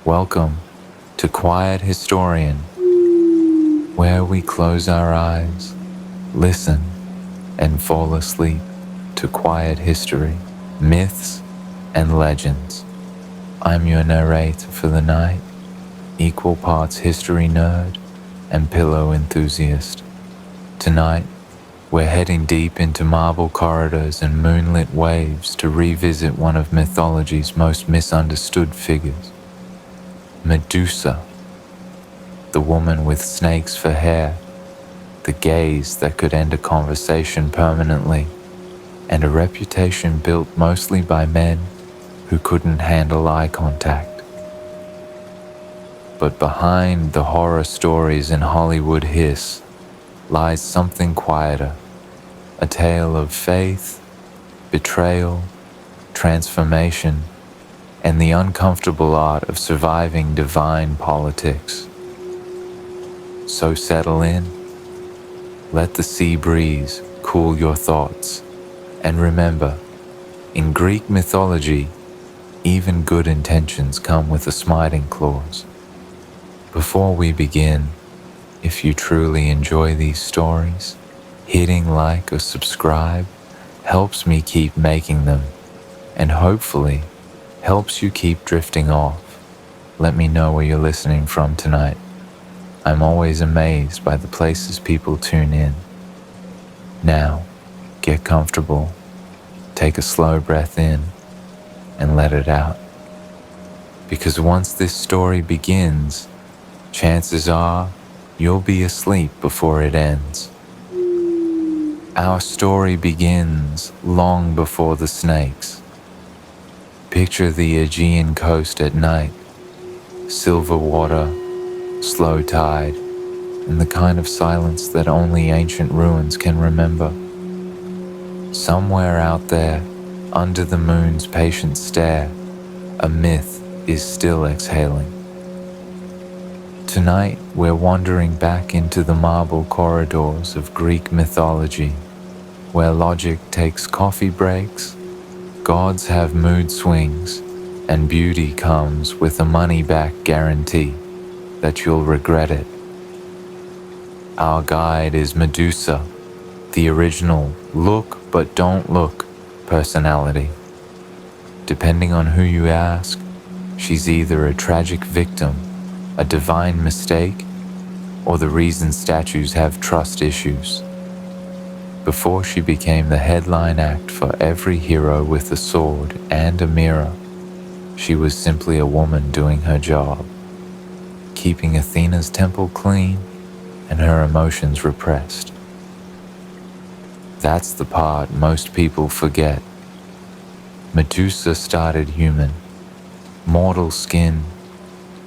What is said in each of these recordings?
Welcome to Quiet Historian, where we close our eyes, listen, and fall asleep to quiet history, myths, and legends. I'm your narrator for the night, equal parts history nerd and pillow enthusiast. Tonight, we're heading deep into marble corridors and moonlit waves to revisit one of mythology's most misunderstood figures, Medusa, the woman with snakes for hair, the gaze that could end a conversation permanently, and a reputation built mostly by men who couldn't handle eye contact. But behind the horror stories in Hollywood hiss lies something quieter, a tale of faith, betrayal, transformation, and the uncomfortable art of surviving divine politics. So settle in, let the sea breeze cool your thoughts, and remember, in Greek mythology, even good intentions come with a smiting clause. Before we begin, if you truly enjoy these stories, hitting like or subscribe helps me keep making them, and hopefully helps you keep drifting off. Let me know where you're listening from tonight. I'm always amazed by the places people tune in. Now, get comfortable, take a slow breath in, and let it out. Because once this story begins, chances are you'll be asleep before it ends. Our story begins long before the snakes. Picture the Aegean coast at night, silver water, slow tide, and the kind of silence that only ancient ruins can remember. Somewhere out there, under the moon's patient stare, a myth is still exhaling. Tonight, we're wandering back into the marble corridors of Greek mythology, where logic takes coffee breaks, gods have mood swings, and beauty comes with a money-back guarantee that you'll regret it. Our guide is Medusa, the original look but don't look personality. Depending on who you ask, she's either a tragic victim, a divine mistake, or the reason statues have trust issues. Before she became the headline act for every hero with a sword and a mirror, she was simply a woman doing her job, keeping Athena's temple clean and her emotions repressed. That's the part most people forget. Medusa started human, mortal skin,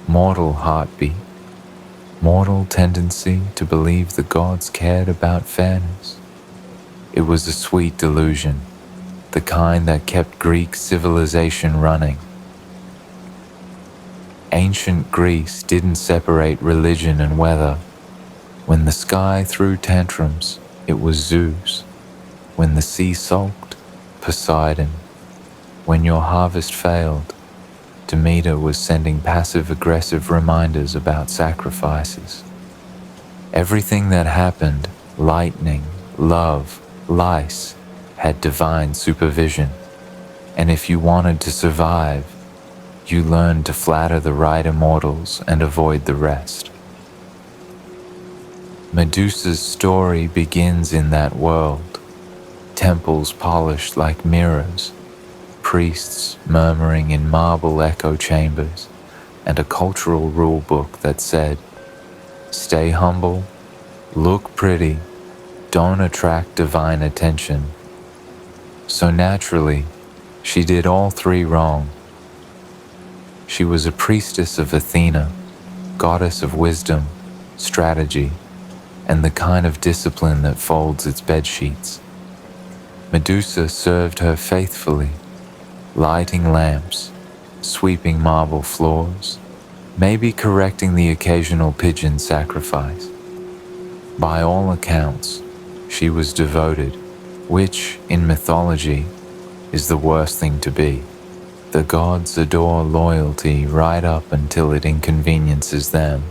mortal heartbeat, mortal tendency to believe the gods cared about fairness. It was a sweet delusion, the kind that kept Greek civilization running. Ancient Greece didn't separate religion and weather. When the sky threw tantrums, it was Zeus. When the sea sulked, Poseidon. When your harvest failed, Demeter was sending passive-aggressive reminders about sacrifices. Everything that happened, lightning, love, lice, had divine supervision. And if you wanted to survive, you learned to flatter the right immortals and avoid the rest. Medusa's story begins in that world, temples polished like mirrors, priests murmuring in marble echo chambers, and a cultural rule book that said, stay humble, look pretty, don't attract divine attention. So naturally, she did all three wrong. She was a priestess of Athena, goddess of wisdom, strategy, and the kind of discipline that folds its bedsheets. Medusa served her faithfully, lighting lamps, sweeping marble floors, maybe correcting the occasional pigeon sacrifice. By all accounts, she was devoted, which, in mythology, is the worst thing to be. The gods adore loyalty right up until it inconveniences them.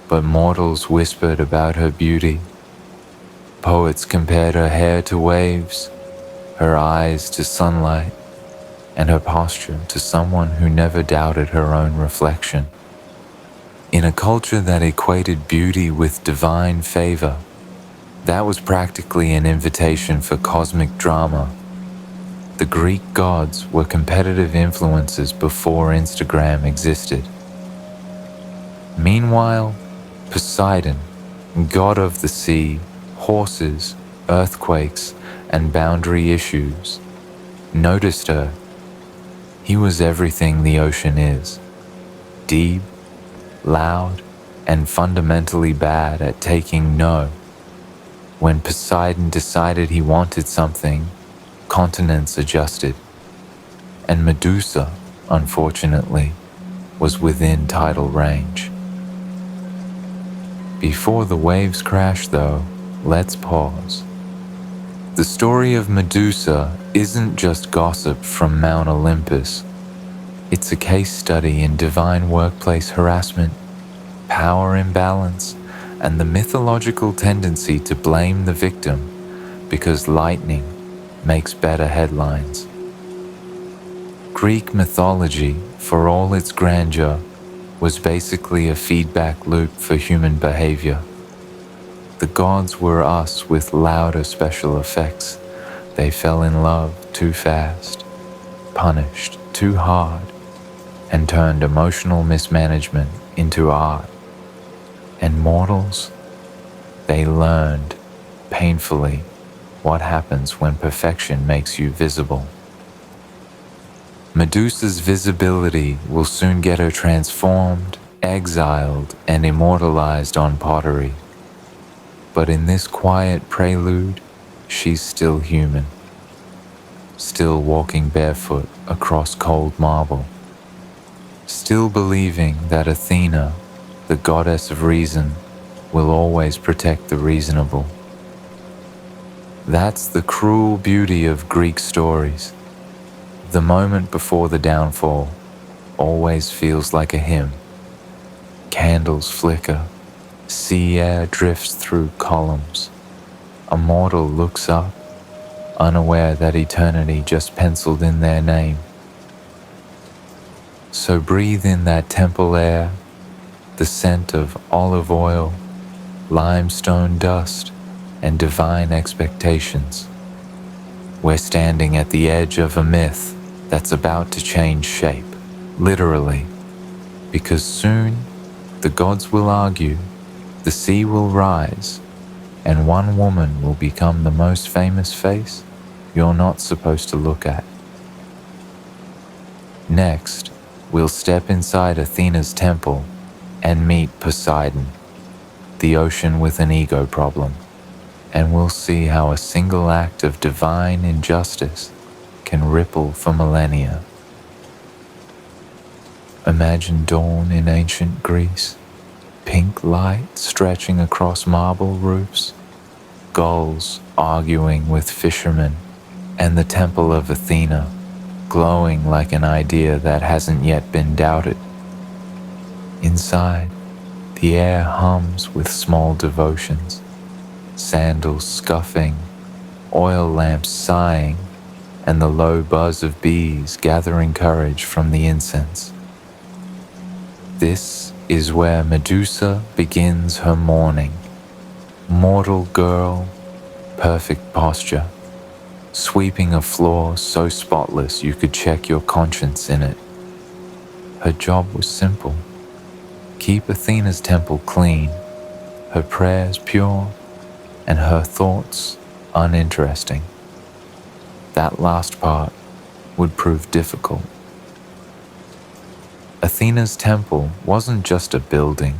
But mortals whispered about her beauty. Poets compared her hair to waves, her eyes to sunlight, and her posture to someone who never doubted her own reflection. In a culture that equated beauty with divine favor, that was practically an invitation for cosmic drama. The Greek gods were competitive influences before Instagram existed. Meanwhile, Poseidon, god of the sea, horses, earthquakes, and boundary issues, noticed her. He was everything the ocean is: deep, loud, and fundamentally bad at taking no. When Poseidon decided he wanted something, continents adjusted, and Medusa, unfortunately, was within tidal range. Before the waves crash, though, let's pause. The story of Medusa isn't just gossip from Mount Olympus. It's a case study in divine workplace harassment, power imbalance, and the mythological tendency to blame the victim because lightning makes better headlines. Greek mythology, for all its grandeur, was basically a feedback loop for human behavior. The gods were us with louder special effects. They fell in love too fast, punished too hard, and turned emotional mismanagement into art. And mortals, they learned, painfully, what happens when perfection makes you visible. Medusa's visibility will soon get her transformed, exiled, and immortalized on pottery. But in this quiet prelude, she's still human, still walking barefoot across cold marble, still believing that Athena, the goddess of reason, will always protect the reasonable. That's the cruel beauty of Greek stories. The moment before the downfall always feels like a hymn. Candles flicker, sea air drifts through columns. A mortal looks up, unaware that eternity just penciled in their name. So breathe in that temple air, the scent of olive oil, limestone dust, and divine expectations. We're standing at the edge of a myth that's about to change shape, literally, because soon the gods will argue, the sea will rise, and one woman will become the most famous face you're not supposed to look at. Next, we'll step inside Athena's temple and meet Poseidon, the ocean with an ego problem, and we'll see how a single act of divine injustice can ripple for millennia. Imagine dawn in ancient Greece, pink light stretching across marble roofs, gulls arguing with fishermen, and the temple of Athena glowing like an idea that hasn't yet been doubted. Inside, the air hums with small devotions, sandals scuffing, oil lamps sighing, and the low buzz of bees gathering courage from the incense. This is where Medusa begins her morning. Mortal girl, perfect posture, sweeping a floor so spotless you could check your conscience in it. Her job was simple: keep Athena's temple clean, her prayers pure, and her thoughts uninteresting. That last part would prove difficult. Athena's temple wasn't just a building,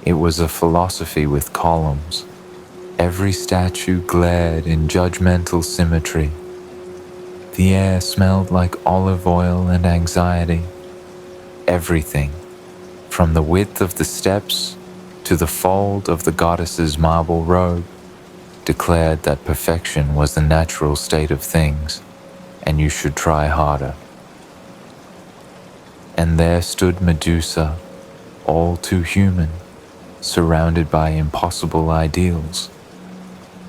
it was a philosophy with columns. Every statue glared in judgmental symmetry. The air smelled like olive oil and anxiety. Everything, from the width of the steps to the fold of the goddess's marble robe, declared that perfection was the natural state of things, and you should try harder. And there stood Medusa, all too human, surrounded by impossible ideals.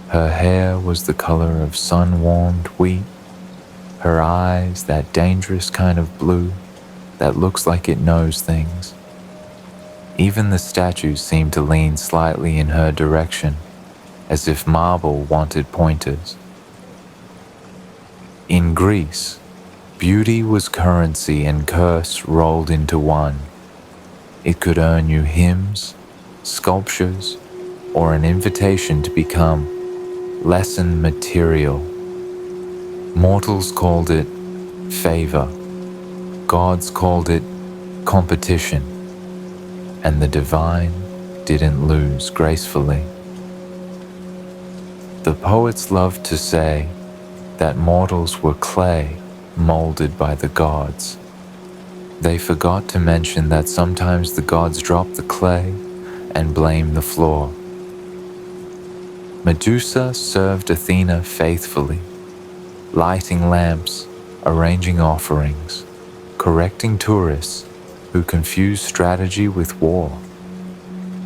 Her hair was the color of sun-warmed wheat, her eyes that dangerous kind of blue that looks like it knows things. Even the statues seemed to lean slightly in her direction, as if marble wanted pointers. In Greece, beauty was currency and curse rolled into one. It could earn you hymns, sculptures, or an invitation to become lesson material. Mortals called it favor, gods called it competition, and the divine didn't lose gracefully. The poets loved to say that mortals were clay molded by the gods. They forgot to mention that sometimes the gods drop the clay and blame the floor. Medusa served Athena faithfully, lighting lamps, arranging offerings, correcting tourists who confused strategy with war.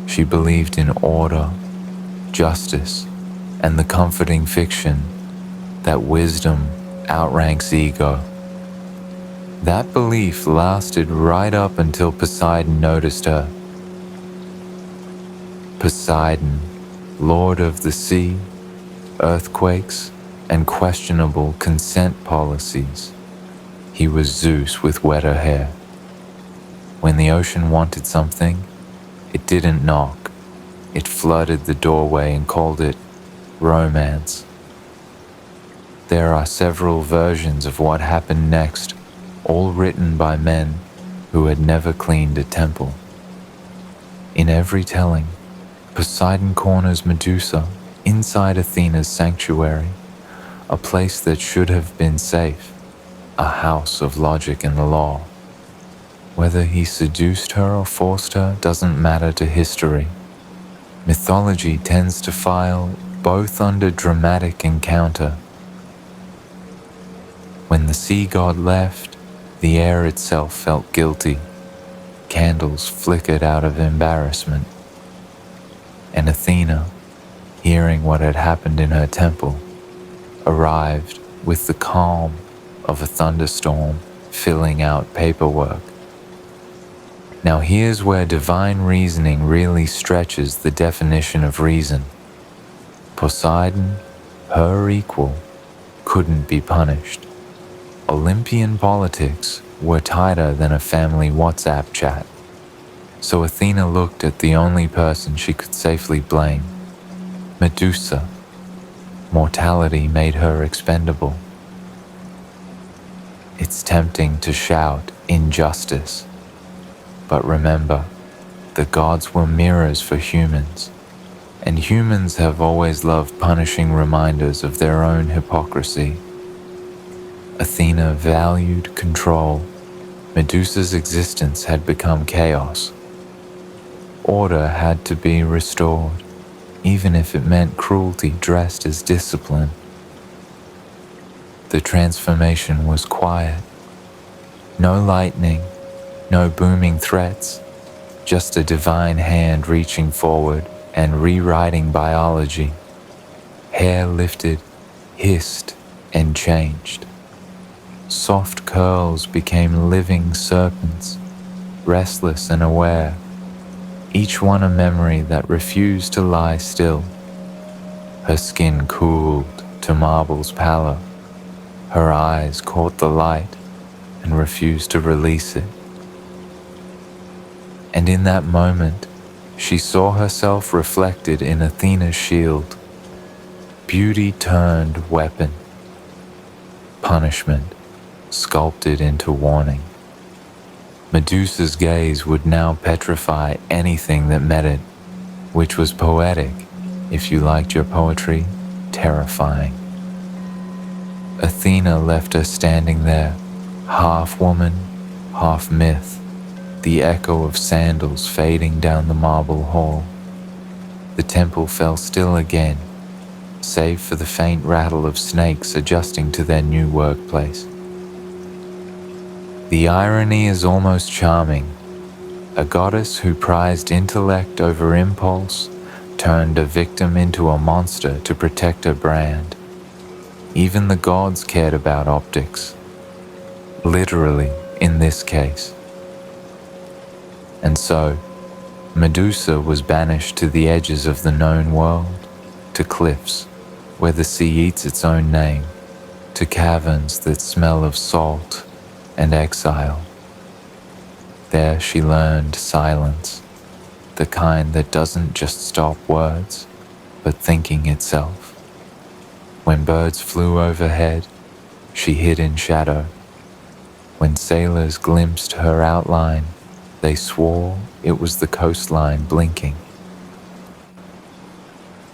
She believed in order, justice, and the comforting fiction that wisdom outranks ego. That belief lasted right up until Poseidon noticed her. Poseidon, lord of the sea, earthquakes, and questionable consent policies. He was Zeus with wetter hair. When the ocean wanted something, it didn't knock. It flooded the doorway and called it romance. There are several versions of what happened next, all written by men who had never cleaned a temple. In every telling, Poseidon corners Medusa inside Athena's sanctuary, a place that should have been safe, a house of logic and the law. Whether he seduced her or forced her doesn't matter to history. Mythology tends to file both under dramatic encounter. When the sea god left, the air itself felt guilty. Candles flickered out of embarrassment. And Athena, hearing what had happened in her temple, arrived with the calm of a thunderstorm filling out paperwork. Now here's where divine reasoning really stretches the definition of reason. Poseidon, her equal, couldn't be punished. Olympian politics were tighter than a family WhatsApp chat. So Athena looked at the only person she could safely blame, Medusa. Mortality made her expendable. It's tempting to shout injustice. But remember, the gods were mirrors for humans, and humans have always loved punishing reminders of their own hypocrisy. Athena valued control. Medusa's existence had become chaos. Order had to be restored, even if it meant cruelty dressed as discipline. The transformation was quiet. No lightning, no booming threats, just a divine hand reaching forward and rewriting biology. Hair lifted, hissed, and changed. Soft curls became living serpents, restless and aware, each one a memory that refused to lie still. Her skin cooled to marble's pallor. Her eyes caught the light and refused to release it. And in that moment, she saw herself reflected in Athena's shield. Beauty turned weapon. Punishment sculpted into warning. Medusa's gaze would now petrify anything that met it, which was poetic, if you liked your poetry, terrifying. Athena left her standing there, half woman, half myth, the echo of sandals fading down the marble hall. The temple fell still again, save for the faint rattle of snakes adjusting to their new workplace. The irony is almost charming. A goddess who prized intellect over impulse turned a victim into a monster to protect her brand. Even the gods cared about optics. Literally, in this case. And so, Medusa was banished to the edges of the known world, to cliffs where the sea eats its own name, to caverns that smell of salt and exile. There she learned silence, the kind that doesn't just stop words, but thinking itself. When birds flew overhead, she hid in shadow. When sailors glimpsed her outline, they swore it was the coastline blinking.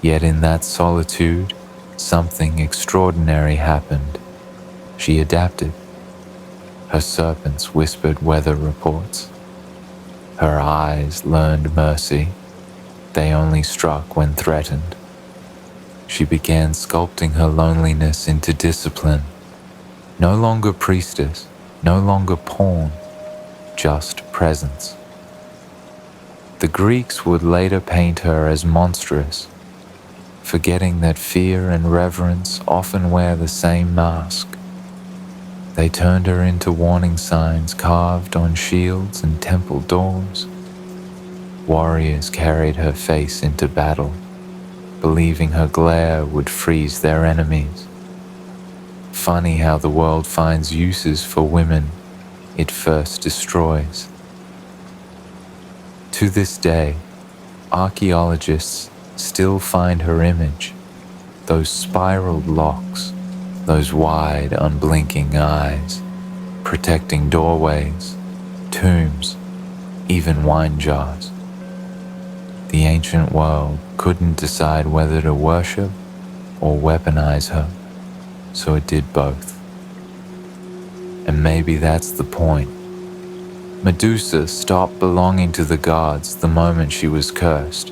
Yet in that solitude, something extraordinary happened. She adapted. Her serpents whispered weather reports. Her eyes learned mercy. They only struck when threatened. She began sculpting her loneliness into discipline. No longer priestess, no longer pawn, just presence. The Greeks would later paint her as monstrous, forgetting that fear and reverence often wear the same mask. They turned her into warning signs carved on shields and temple doors. Warriors carried her face into battle, believing her glare would freeze their enemies. Funny how the world finds uses for women it first destroys. To this day, archaeologists still find her image, those spiraled locks, those wide, unblinking eyes, protecting doorways, tombs, even wine jars. The ancient world couldn't decide whether to worship or weaponize her, so it did both. And maybe that's the point. Medusa stopped belonging to the gods the moment she was cursed.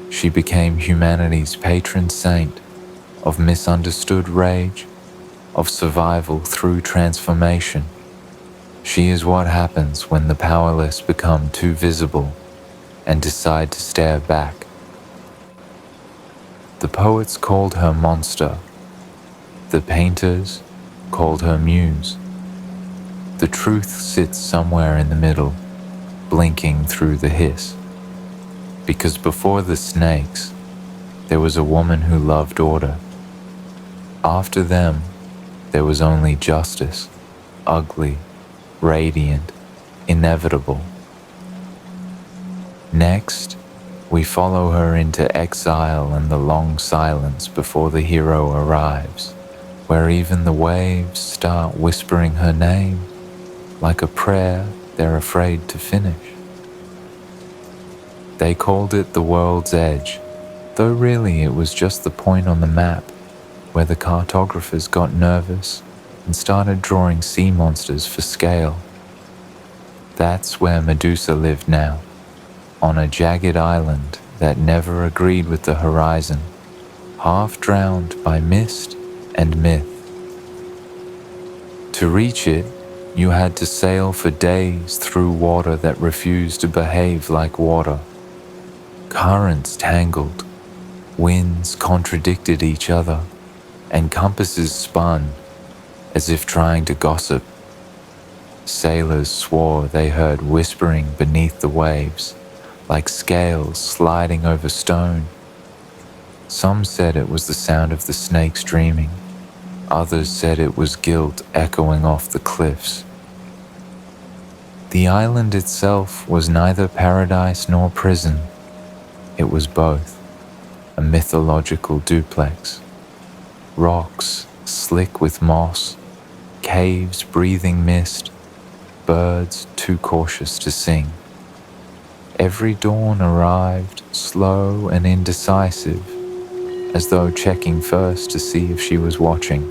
She became humanity's patron saint of misunderstood rage, of survival through transformation. She is what happens when the powerless become too visible and decide to stare back. The poets called her monster. The painters called her muse. The truth sits somewhere in the middle, blinking through the hiss. Because before the snakes, there was a woman who loved order. After them, there was only justice, ugly, radiant, inevitable. Next, we follow her into exile and the long silence before the hero arrives, where even the waves start whispering her name, like a prayer they're afraid to finish. They called it the world's edge, though really it was just the point on the map where the cartographers got nervous and started drawing sea monsters for scale. That's where Medusa lived now, on a jagged island that never agreed with the horizon, half drowned by mist and myth. To reach it, you had to sail for days through water that refused to behave like water. Currents tangled, winds contradicted each other, and compasses spun as if trying to gossip. Sailors swore they heard whispering beneath the waves, like scales sliding over stone. Some said it was the sound of the snakes dreaming. Others said it was guilt echoing off the cliffs. The island itself was neither paradise nor prison. It was both, a mythological duplex. Rocks slick with moss, caves breathing mist, birds too cautious to sing. Every dawn arrived slow and indecisive, as though checking first to see if she was watching.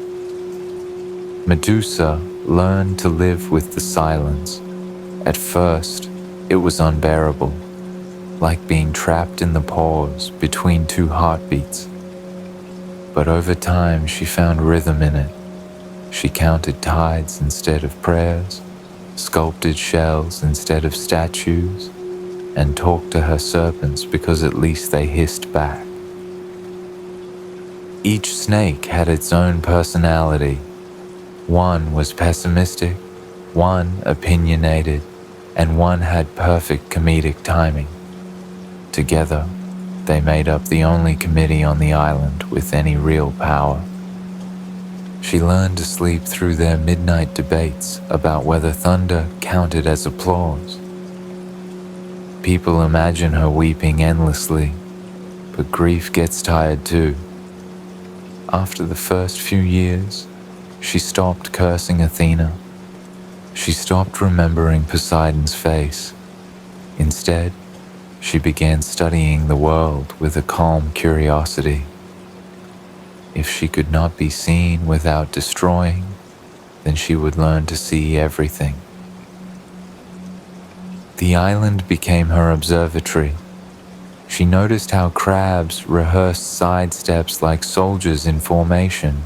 Medusa learned to live with the silence. At first, it was unbearable, like being trapped in the pause between two heartbeats. but over time she found rhythm in it. She counted tides instead of prayers, sculpted shells instead of statues, and talked to her serpents because at least they hissed back. Each snake had its own personality. One was pessimistic, one opinionated, and one had perfect comedic timing. Together, they made up the only committee on the island with any real power. She learned to sleep through their midnight debates about whether thunder counted as applause. People imagine her weeping endlessly, but grief gets tired too. After the first few years, she stopped cursing Athena. She stopped remembering Poseidon's face. Instead, she began studying the world with a calm curiosity. If she could not be seen without destroying, then she would learn to see everything. The island became her observatory. She noticed how crabs rehearsed sidesteps like soldiers in formation,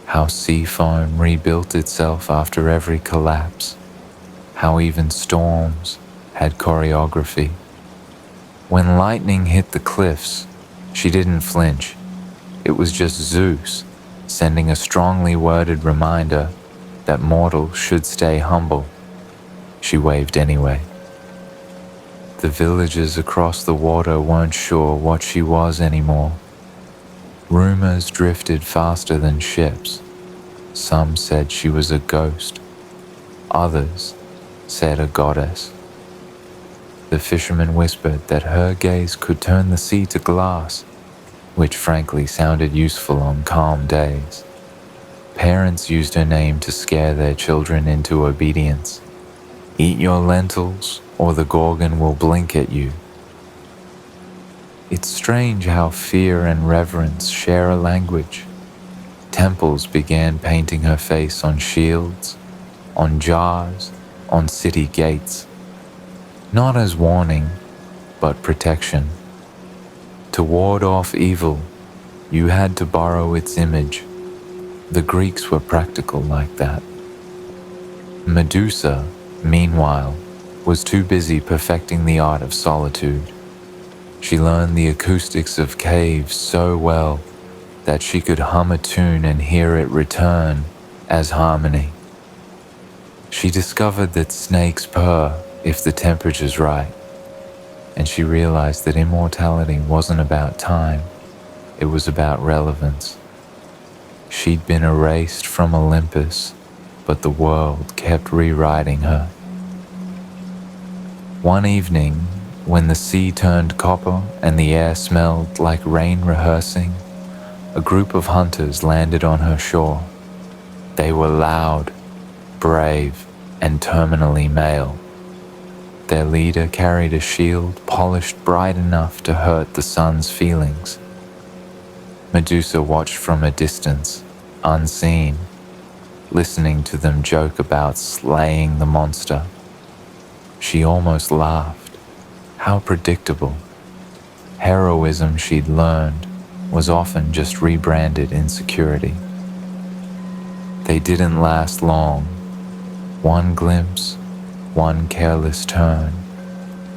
how sea foam rebuilt itself after every collapse, how even storms had choreography. When lightning hit the cliffs, she didn't flinch. It was just Zeus sending a strongly worded reminder that mortals should stay humble. She waved anyway. The villagers across the water weren't sure what she was anymore. Rumors drifted faster than ships. Some said she was a ghost. Others said a goddess. The fishermen whispered that her gaze could turn the sea to glass, which frankly sounded useful on calm days. Parents used her name to scare their children into obedience. Eat your lentils, or the Gorgon will blink at you. It's strange how fear and reverence share a language. Temples began painting her face on shields, on jars, on city gates. Not as warning, but protection. To ward off evil, you had to borrow its image. The Greeks were practical like that. Medusa, meanwhile, was too busy perfecting the art of solitude. She learned the acoustics of caves so well that she could hum a tune and hear it return as harmony. She discovered that snakes purr if the temperature's right, and she realized that immortality wasn't about time, it was about relevance. She'd been erased from Olympus, but the world kept rewriting her. One evening, when the sea turned copper and the air smelled like rain rehearsing, a group of hunters landed on her shore. They were loud, brave, and terminally male. Their leader carried a shield polished bright enough to hurt the sun's feelings. Medusa watched from a distance, unseen, listening to them joke about slaying the monster. She almost laughed. How predictable. Heroism she'd learned was often just rebranded insecurity. They didn't last long. One glimpse, one careless turn,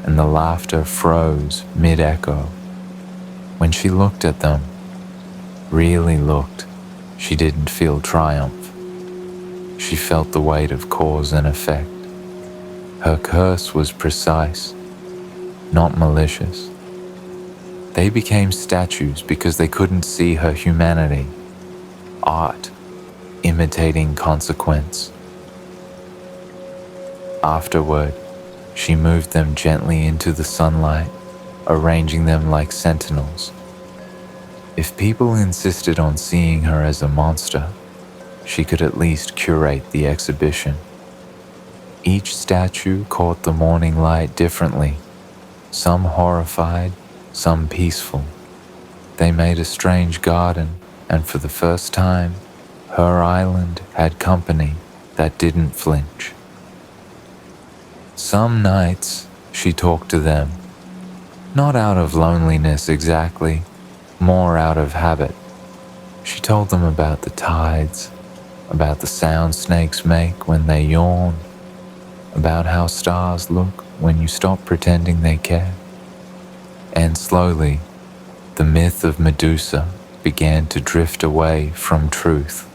and the laughter froze mid-echo. When she looked at them, really looked, she didn't feel triumph. She felt the weight of cause and effect. Her curse was precise, not malicious. They became statues because they couldn't see her humanity. Art, imitating consequence. Afterward, she moved them gently into the sunlight, arranging them like sentinels. If people insisted on seeing her as a monster, she could at least curate the exhibition. Each statue caught the morning light differently, some horrified, some peaceful. They made a strange garden, and for the first time, her island had company that didn't flinch. Some nights, she talked to them, not out of loneliness exactly, more out of habit. She told them about the tides, about the sound snakes make when they yawn, about how stars look when you stop pretending they care. And slowly, the myth of Medusa began to drift away from truth,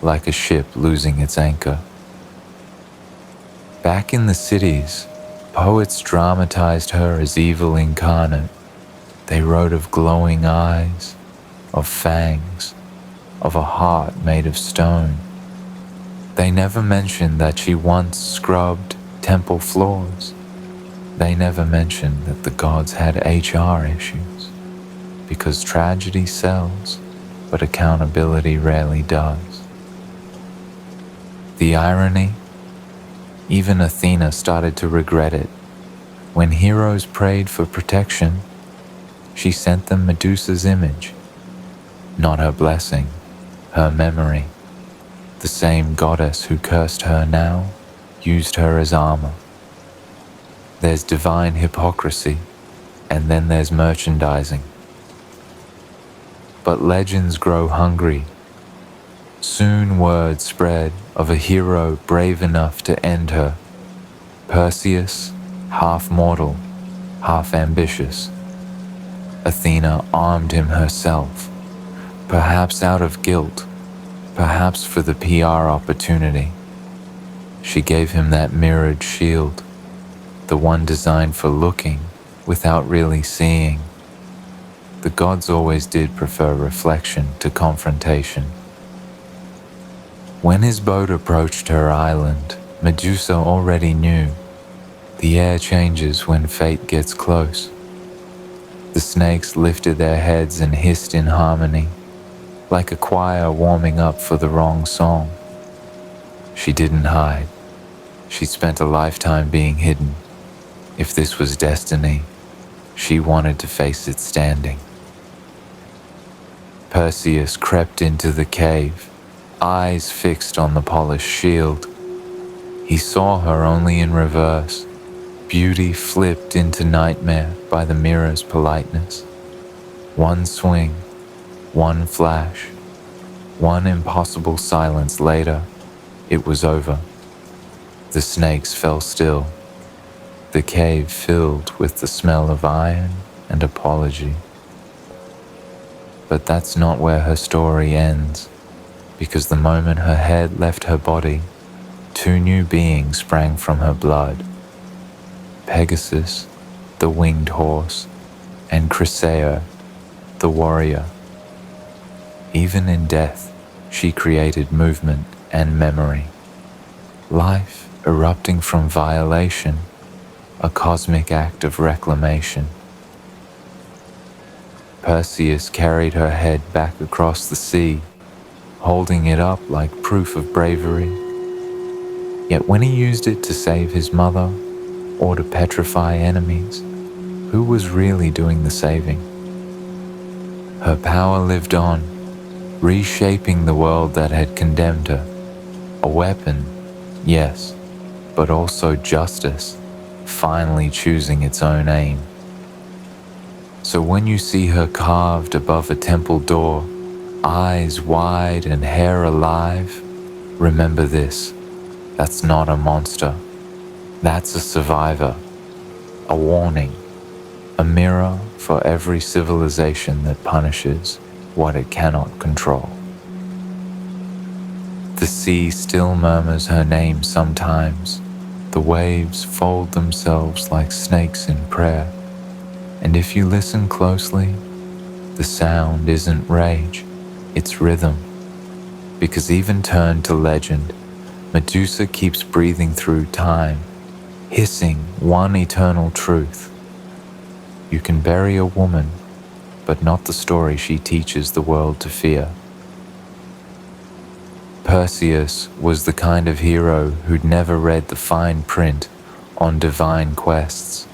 like a ship losing its anchor. Back in the cities, poets dramatized her as evil incarnate. They wrote of glowing eyes, of fangs, of a heart made of stone. They never mentioned that she once scrubbed temple floors. They never mentioned that the gods had HR issues, because tragedy sells, but accountability rarely does. The irony? Even Athena started to regret it. When heroes prayed for protection, she sent them Medusa's image, not her blessing, her memory. The same goddess who cursed her now used her as armor. There's divine hypocrisy, and then there's merchandising. But legends grow hungry. Soon word spread of a hero brave enough to end her. Perseus, half mortal, half ambitious. Athena armed him herself, perhaps out of guilt, perhaps for the PR opportunity. She gave him that mirrored shield, the one designed for looking without really seeing. The gods always did prefer reflection to confrontation. When his boat approached her island, Medusa already knew. The air changes when fate gets close. The snakes lifted their heads and hissed in harmony, like a choir warming up for the wrong song. She didn't hide. She spent a lifetime being hidden. If this was destiny, she wanted to face it standing. Perseus crept into the cave, eyes fixed on the polished shield. He saw her only in reverse, beauty flipped into nightmare by the mirror's politeness. One swing, one flash, one impossible silence later, it was over. The snakes fell still. The cave filled with the smell of iron and apology. But that's not where her story ends, because the moment her head left her body, two new beings sprang from her blood. Pegasus, the winged horse, and Chrysaor, the warrior. Even in death, she created movement and memory. Life erupting from violation, a cosmic act of reclamation. Perseus carried her head back across the sea, holding it up like proof of bravery. Yet when he used it to save his mother, or to petrify enemies, who was really doing the saving? Her power lived on, reshaping the world that had condemned her. A weapon, yes, but also justice, finally choosing its own aim. So when you see her carved above a temple door, eyes wide and hair alive, remember this: that's not a monster. That's a survivor, a warning, a mirror for every civilization that punishes what it cannot control. The sea still murmurs her name sometimes. The waves fold themselves like snakes in prayer. And if you listen closely, the sound isn't rage, it's rhythm. Because even turned to legend, Medusa keeps breathing through time, hissing one eternal truth. You can bury a woman, but not the story she teaches the world to fear. Perseus was the kind of hero who'd never read the fine print on divine quests.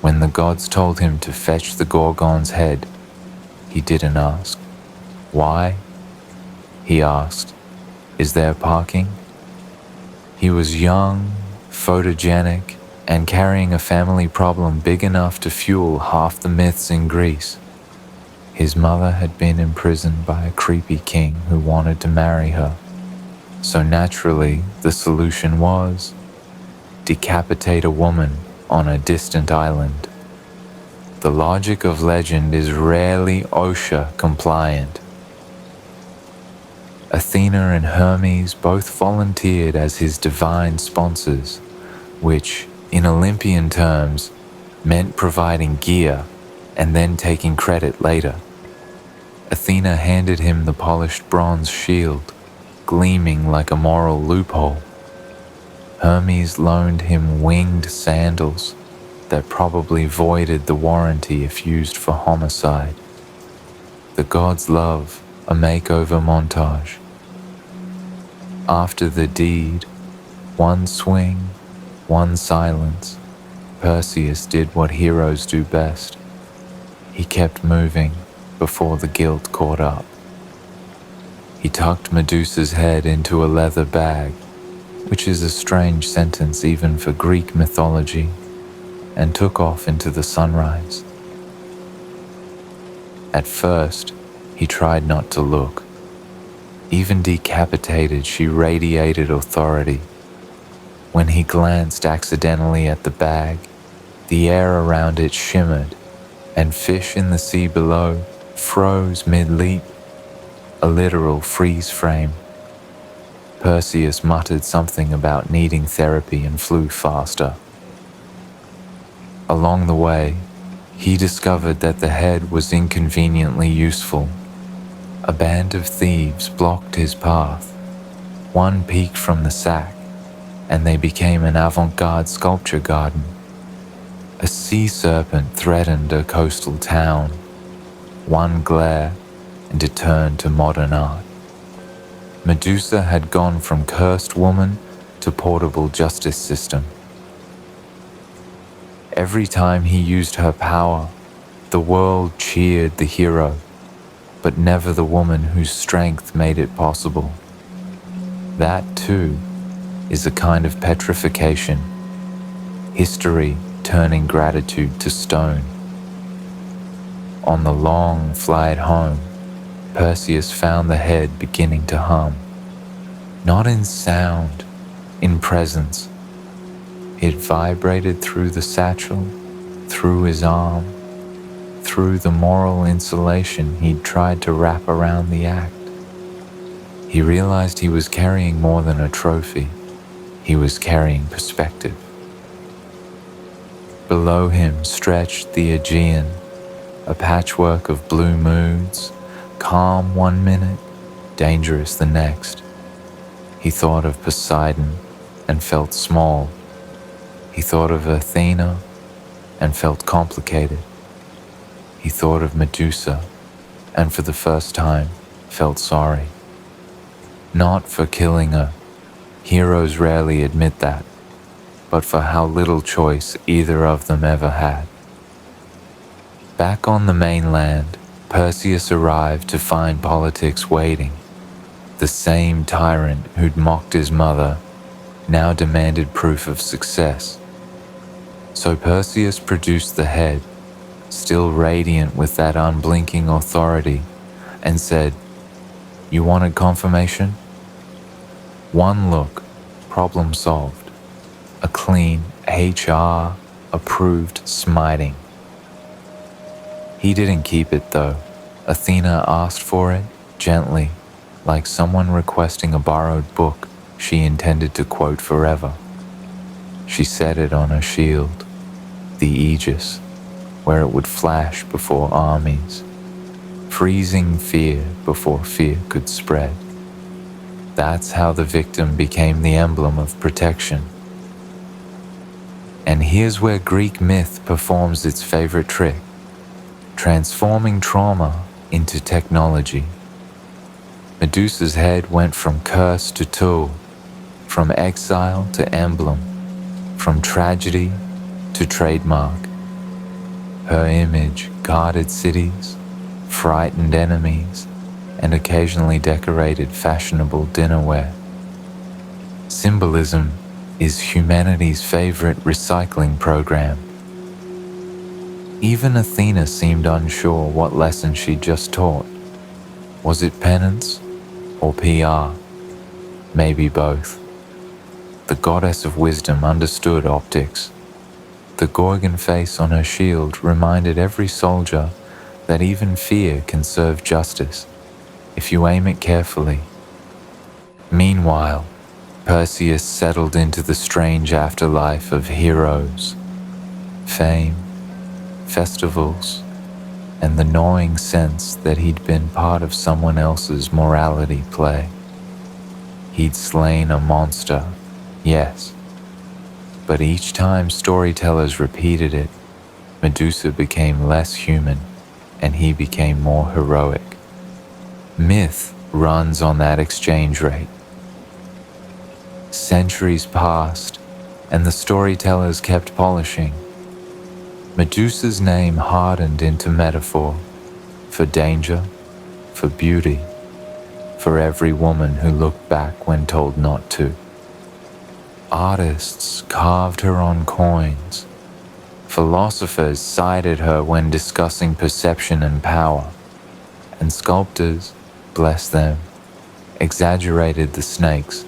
When the gods told him to fetch the Gorgon's head, he didn't ask. Why? He asked, is there parking? He was young, photogenic, and carrying a family problem big enough to fuel half the myths in Greece. His mother had been imprisoned by a creepy king who wanted to marry her. So naturally, the solution was decapitate a woman on a distant island. The logic of legend is rarely OSHA compliant. Athena and Hermes both volunteered as his divine sponsors, which, in Olympian terms, meant providing gear and then taking credit later. Athena handed him the polished bronze shield, gleaming like a moral loophole. Hermes loaned him winged sandals that probably voided the warranty if used for homicide. The gods love a makeover montage. After the deed, one swing, one silence, Perseus did what heroes do best. He kept moving before the guilt caught up. He tucked Medusa's head into a leather bag, which is a strange sentence even for Greek mythology, and took off into the sunrise. At first, he tried not to look. Even decapitated, she radiated authority. When he glanced accidentally at the bag, the air around it shimmered, and fish in the sea below froze mid-leap, a literal freeze frame. Perseus muttered something about needing therapy and flew faster. Along the way, he discovered that the head was inconveniently useful. A band of thieves blocked his path. One peeked from the sack, and they became an avant-garde sculpture garden. A sea serpent threatened a coastal town. One glare, and it turned to modern art. Medusa had gone from cursed woman to portable justice system. Every time he used her power, the world cheered the hero, but never the woman whose strength made it possible. That, too, is a kind of petrification, history turning gratitude to stone. On the long flight home, Perseus found the head beginning to hum. Not in sound, in presence. It vibrated through the satchel, through his arm, through the moral insulation he'd tried to wrap around the act. He realized he was carrying more than a trophy. He was carrying perspective. Below him stretched the Aegean, a patchwork of blue moods, calm one minute, dangerous the next. He thought of Poseidon and felt small. He thought of Athena and felt complicated. He thought of Medusa and for the first time felt sorry. Not for killing her, heroes rarely admit that, but for how little choice either of them ever had. Back on the mainland, Perseus arrived to find politics waiting. The same tyrant who'd mocked his mother now demanded proof of success. So Perseus produced the head, still radiant with that unblinking authority, and said, "You wanted confirmation?" One look, problem solved. A clean HR-approved smiting. He didn't keep it though. Athena asked for it, gently, like someone requesting a borrowed book she intended to quote forever. She set it on her shield, the Aegis, where it would flash before armies, freezing fear before fear could spread. That's how the victim became the emblem of protection. And here's where Greek myth performs its favorite trick, transforming trauma into technology. Medusa's head went from curse to tool, from exile to emblem, from tragedy to trademark. Her image guarded cities, frightened enemies, and occasionally decorated fashionable dinnerware. Symbolism is humanity's favorite recycling program. Even Athena seemed unsure what lesson she'd just taught. Was it penance or PR? Maybe both. The goddess of wisdom understood optics. The Gorgon face on her shield reminded every soldier that even fear can serve justice if you aim it carefully. Meanwhile, Perseus settled into the strange afterlife of heroes, fame, festivals, and the gnawing sense that he'd been part of someone else's morality play. He'd slain a monster, yes, but each time storytellers repeated it, Medusa became less human and he became more heroic. Myth runs on that exchange rate. Centuries passed, and the storytellers kept polishing. Medusa's name hardened into metaphor for danger, for beauty, for every woman who looked back when told not to. Artists carved her on coins. Philosophers cited her when discussing perception and power. And sculptors, bless them, exaggerated the snakes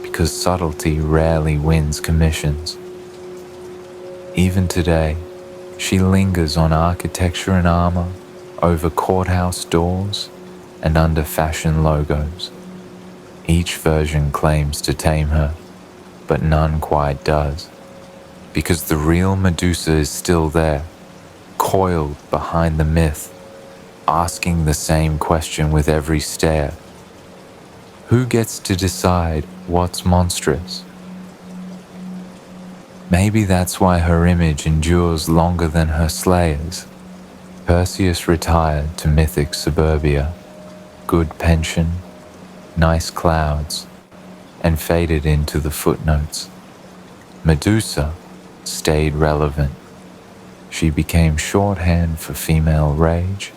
because subtlety rarely wins commissions. Even today, she lingers on architecture and armor, over courthouse doors, and under fashion logos. Each version claims to tame her, but none quite does, because the real Medusa is still there, coiled behind the myth, asking the same question with every stare. Who gets to decide what's monstrous? Maybe that's why her image endures longer than her slayers. Perseus retired to mythic suburbia, good pension, nice clouds, and faded into the footnotes. Medusa stayed relevant. She became shorthand for female rage,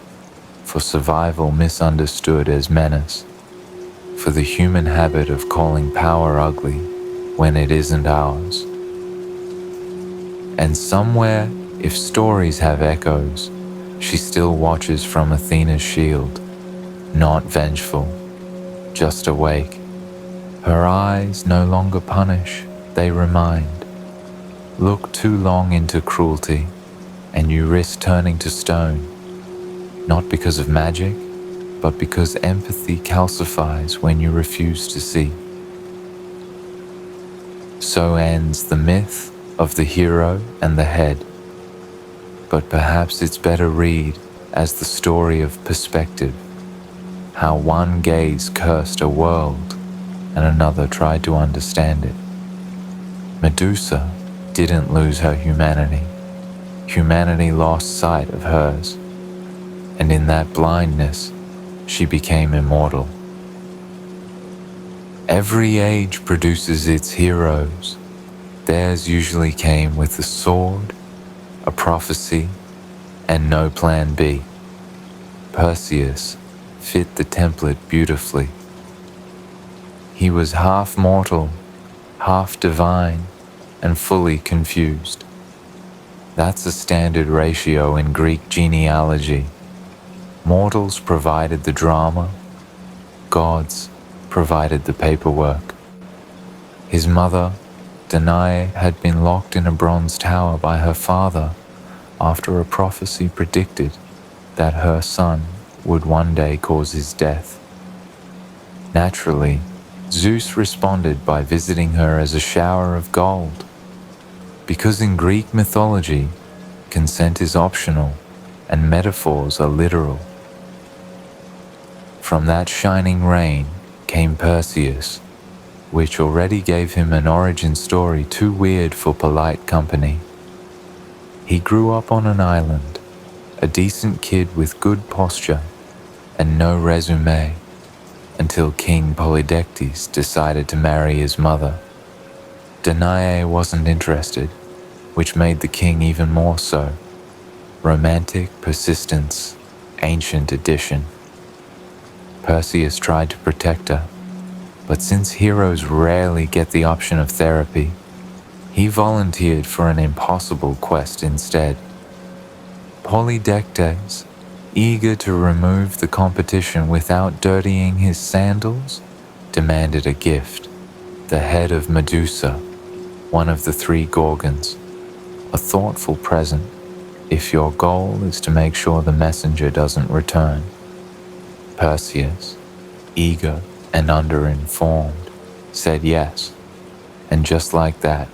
for survival misunderstood as menace, for the human habit of calling power ugly when it isn't ours. And somewhere, if stories have echoes, she still watches from Athena's shield, not vengeful, just awake. Her eyes no longer punish, they remind. Look too long into cruelty, and you risk turning to stone, not because of magic, but because empathy calcifies when you refuse to see. So ends the myth of the hero and the head. But perhaps it's better read as the story of perspective, how one gaze cursed a world and another tried to understand it. Medusa didn't lose her humanity. Humanity lost sight of hers, and in that blindness, she became immortal. Every age produces its heroes. Theirs usually came with a sword, a prophecy, and no plan B. Perseus fit the template beautifully. He was half mortal, half divine, and fully confused. That's a standard ratio in Greek genealogy. Mortals provided the drama, gods provided the paperwork. His mother, Danae, had been locked in a bronze tower by her father after a prophecy predicted that her son would one day cause his death. Naturally, Zeus responded by visiting her as a shower of gold, because in Greek mythology, consent is optional and metaphors are literal. From that shining rain came Perseus, which already gave him an origin story too weird for polite company. He grew up on an island, a decent kid with good posture and no resume, until King Polydectes decided to marry his mother. Danae wasn't interested, which made the king even more so. Romantic persistence, ancient addition. Perseus tried to protect her, but since heroes rarely get the option of therapy, he volunteered for an impossible quest instead. Polydectes, eager to remove the competition without dirtying his sandals, demanded a gift, the head of Medusa, one of the three Gorgons, a thoughtful present if your goal is to make sure the messenger doesn't return. Perseus, eager and underinformed, said yes, and just like that,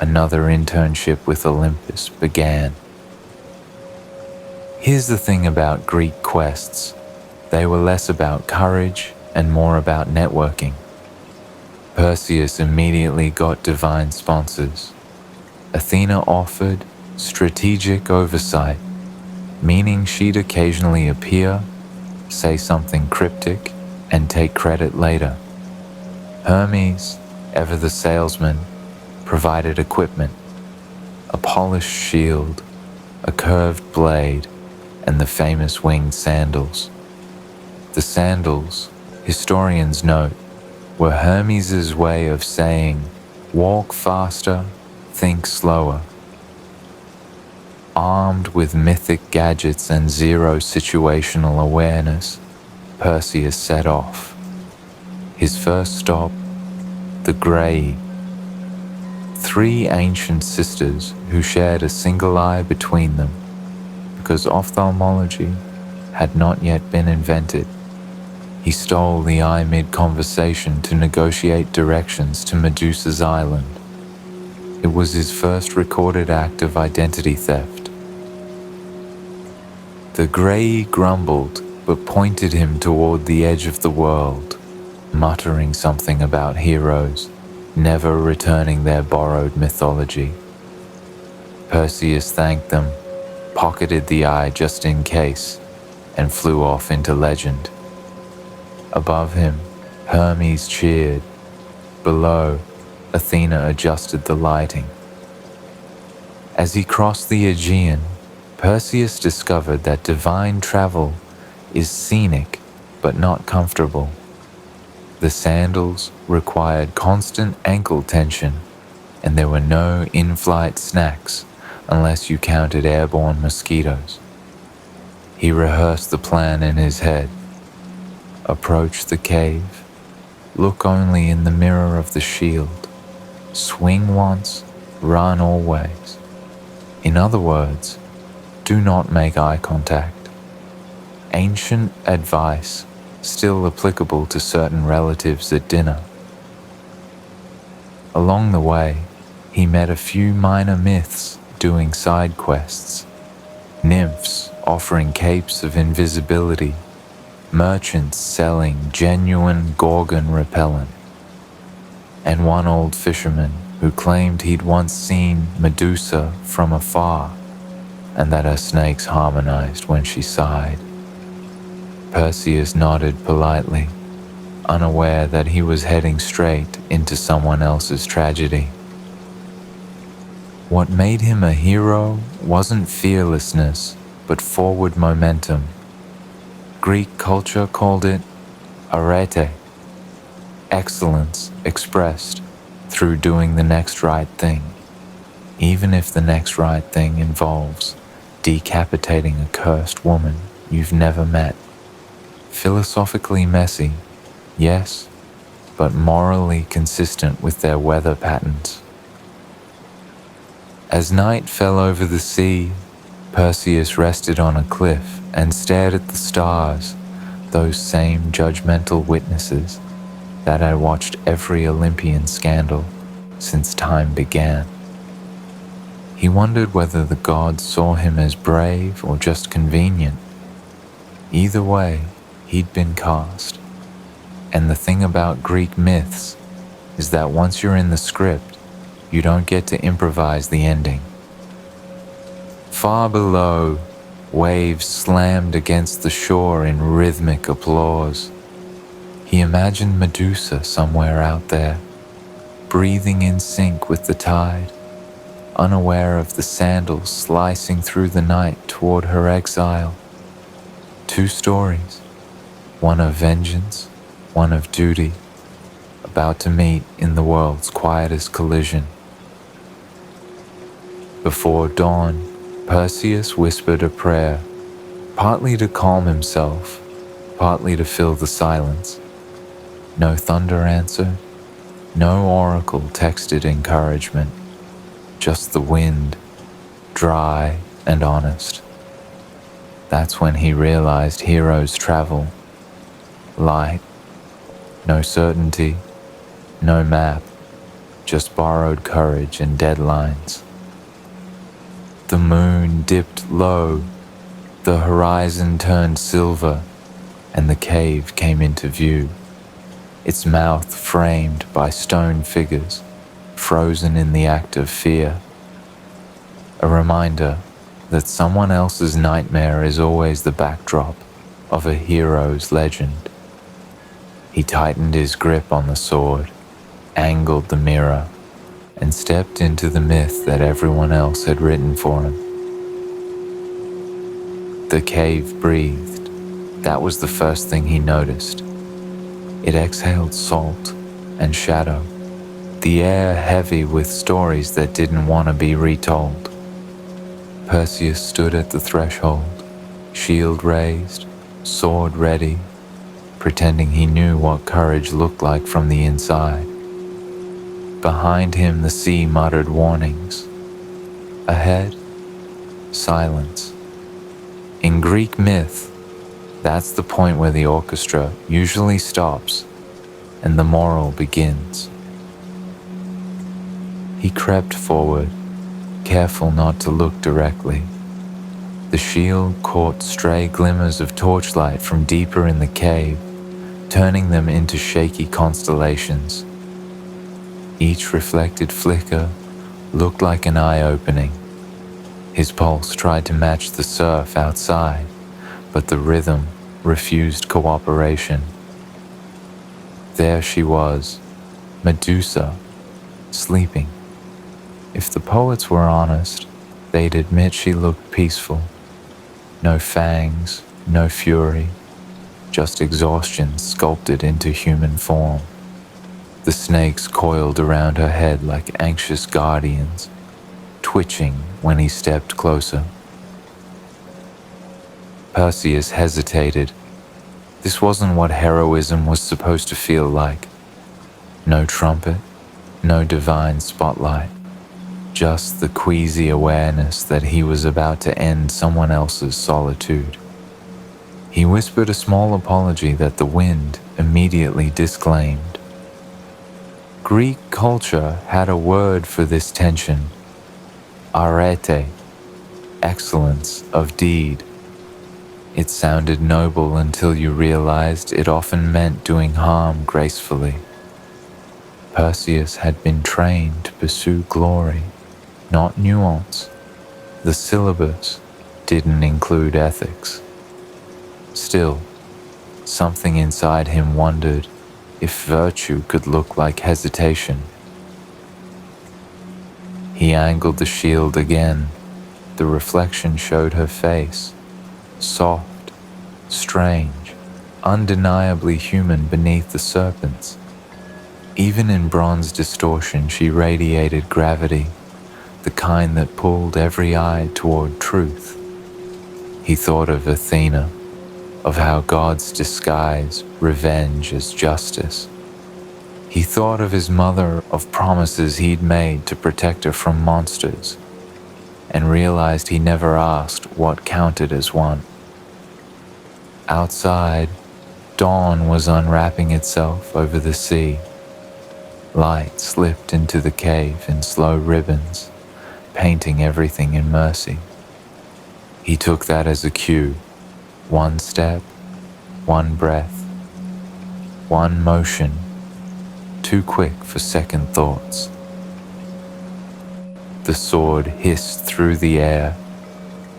another internship with Olympus began. Here's the thing about Greek quests. They were less about courage and more about networking. Perseus immediately got divine sponsors. Athena offered strategic oversight, meaning she'd occasionally appear, say something cryptic, and take credit later. Hermes, ever the salesman, provided equipment, a polished shield, a curved blade, and the famous winged sandals. The sandals, historians note, were Hermes' way of saying, walk faster, think slower. Armed with mythic gadgets and zero situational awareness, Perseus set off. His first stop, the Graeae, three ancient sisters who shared a single eye between them, because ophthalmology had not yet been invented. He stole the eye mid-conversation to negotiate directions to Medusa's island. It was his first recorded act of identity theft. The Graeae grumbled, but pointed him toward the edge of the world, muttering something about heroes never returning their borrowed mythology. Perseus thanked them, pocketed the eye just in case, and flew off into legend. Above him, Hermes cheered. Below, Athena adjusted the lighting. As he crossed the Aegean, Perseus discovered that divine travel is scenic but not comfortable. The sandals required constant ankle tension, and there were no in-flight snacks unless you counted airborne mosquitoes. He rehearsed the plan in his head. Approach the cave, look only in the mirror of the shield, swing once, run always. In other words, do not make eye contact. Ancient advice still applicable to certain relatives at dinner. Along the way, he met a few minor myths doing side quests, nymphs offering capes of invisibility, merchants selling genuine Gorgon repellent, and one old fisherman who claimed he'd once seen Medusa from afar and that her snakes harmonized when she sighed. Perseus nodded politely, unaware that he was heading straight into someone else's tragedy. What made him a hero wasn't fearlessness, but forward momentum. Greek culture called it arete, excellence expressed through doing the next right thing, even if the next right thing involves decapitating a cursed woman you've never met. Philosophically messy, yes, but morally consistent with their weather patterns. As night fell over the sea, Perseus rested on a cliff and stared at the stars, those same judgmental witnesses that had watched every Olympian scandal since time began. He wondered whether the gods saw him as brave or just convenient. Either way, he'd been cast. And the thing about Greek myths is that once you're in the script, you don't get to improvise the ending. Far below, waves slammed against the shore in rhythmic applause. He imagined Medusa somewhere out there, breathing in sync with the tide, unaware of the sandals slicing through the night toward her exile. Two stories, one of vengeance, one of duty, about to meet in the world's quietest collision. Before dawn, Perseus whispered a prayer, partly to calm himself, partly to fill the silence. No thunder answered, no oracle texted encouragement, just the wind, dry and honest. That's when he realized heroes travel light, no certainty, no map, just borrowed courage and deadlines. The moon dipped low, the horizon turned silver, and the cave came into view, its mouth framed by stone figures, frozen in the act of fear. A reminder that someone else's nightmare is always the backdrop of a hero's legend. He tightened his grip on the sword, angled the mirror, and stepped into the myth that everyone else had written for him. The cave breathed. That was the first thing he noticed. It exhaled salt and shadow, the air heavy with stories that didn't want to be retold. Perseus stood at the threshold, shield raised, sword ready, pretending he knew what courage looked like from the inside. Behind him, the sea muttered warnings. Ahead, silence. In Greek myth, that's the point where the orchestra usually stops and the moral begins. He crept forward, careful not to look directly. The shield caught stray glimmers of torchlight from deeper in the cave, turning them into shaky constellations. Each reflected flicker looked like an eye-opening. His pulse tried to match the surf outside, but the rhythm refused cooperation. There she was, Medusa, sleeping. If the poets were honest, they'd admit she looked peaceful. No fangs, no fury, just exhaustion sculpted into human form. The snakes coiled around her head like anxious guardians, twitching when he stepped closer. Perseus hesitated. This wasn't what heroism was supposed to feel like. No trumpet, no divine spotlight, just the queasy awareness that he was about to end someone else's solitude. He whispered a small apology that the wind immediately disclaimed. Greek culture had a word for this tension, arete, excellence of deed. It sounded noble until you realized it often meant doing harm gracefully. Perseus had been trained to pursue glory, not nuance. The syllabus didn't include ethics. Still, something inside him wondered if virtue could look like hesitation. He angled the shield again. The reflection showed her face, soft, strange, undeniably human beneath the serpents. Even in bronze distortion, she radiated gravity, the kind that pulled every eye toward truth. He thought of Athena, of how gods disguise revenge as justice. He thought of his mother, of promises he'd made to protect her from monsters, and realized he never asked what counted as one. Outside, dawn was unwrapping itself over the sea. Light slipped into the cave in slow ribbons, painting everything in mercy. He took that as a cue. One step, one breath, one motion, too quick for second thoughts. The sword hissed through the air,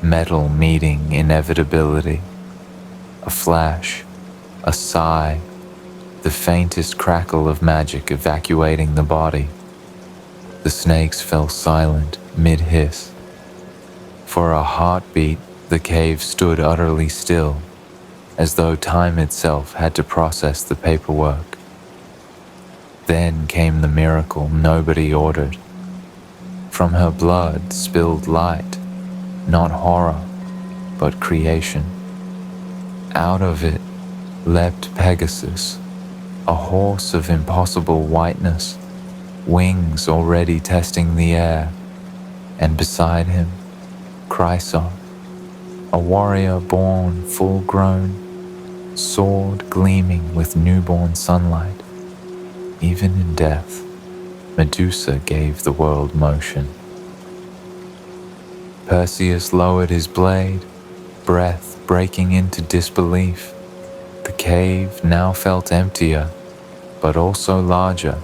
metal meeting inevitability. A flash, a sigh, the faintest crackle of magic evacuating the body. The snakes fell silent mid-hiss. For a heartbeat, the cave stood utterly still, as though time itself had to process the paperwork. Then came the miracle nobody ordered. From her blood spilled light, not horror, but creation. Out of it leapt Pegasus, a horse of impossible whiteness, wings already testing the air, and beside him, Chrysa, a warrior born full-grown, sword gleaming with newborn sunlight. Even in death, Medusa gave the world motion. Perseus lowered his blade, breath breaking into disbelief. The cave now felt emptier, but also larger,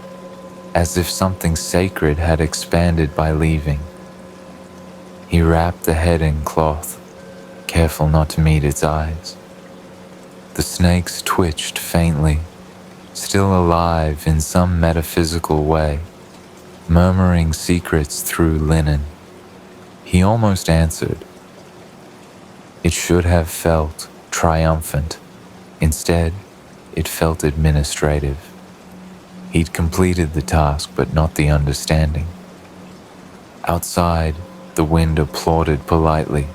as if something sacred had expanded by leaving. He wrapped the head in cloth, careful not to meet its eyes. The snakes twitched faintly, still alive in some metaphysical way, murmuring secrets through linen. He almost answered. It should have felt triumphant. Instead, it felt administrative. He'd completed the task, but not the understanding. Outside, the wind applauded politely.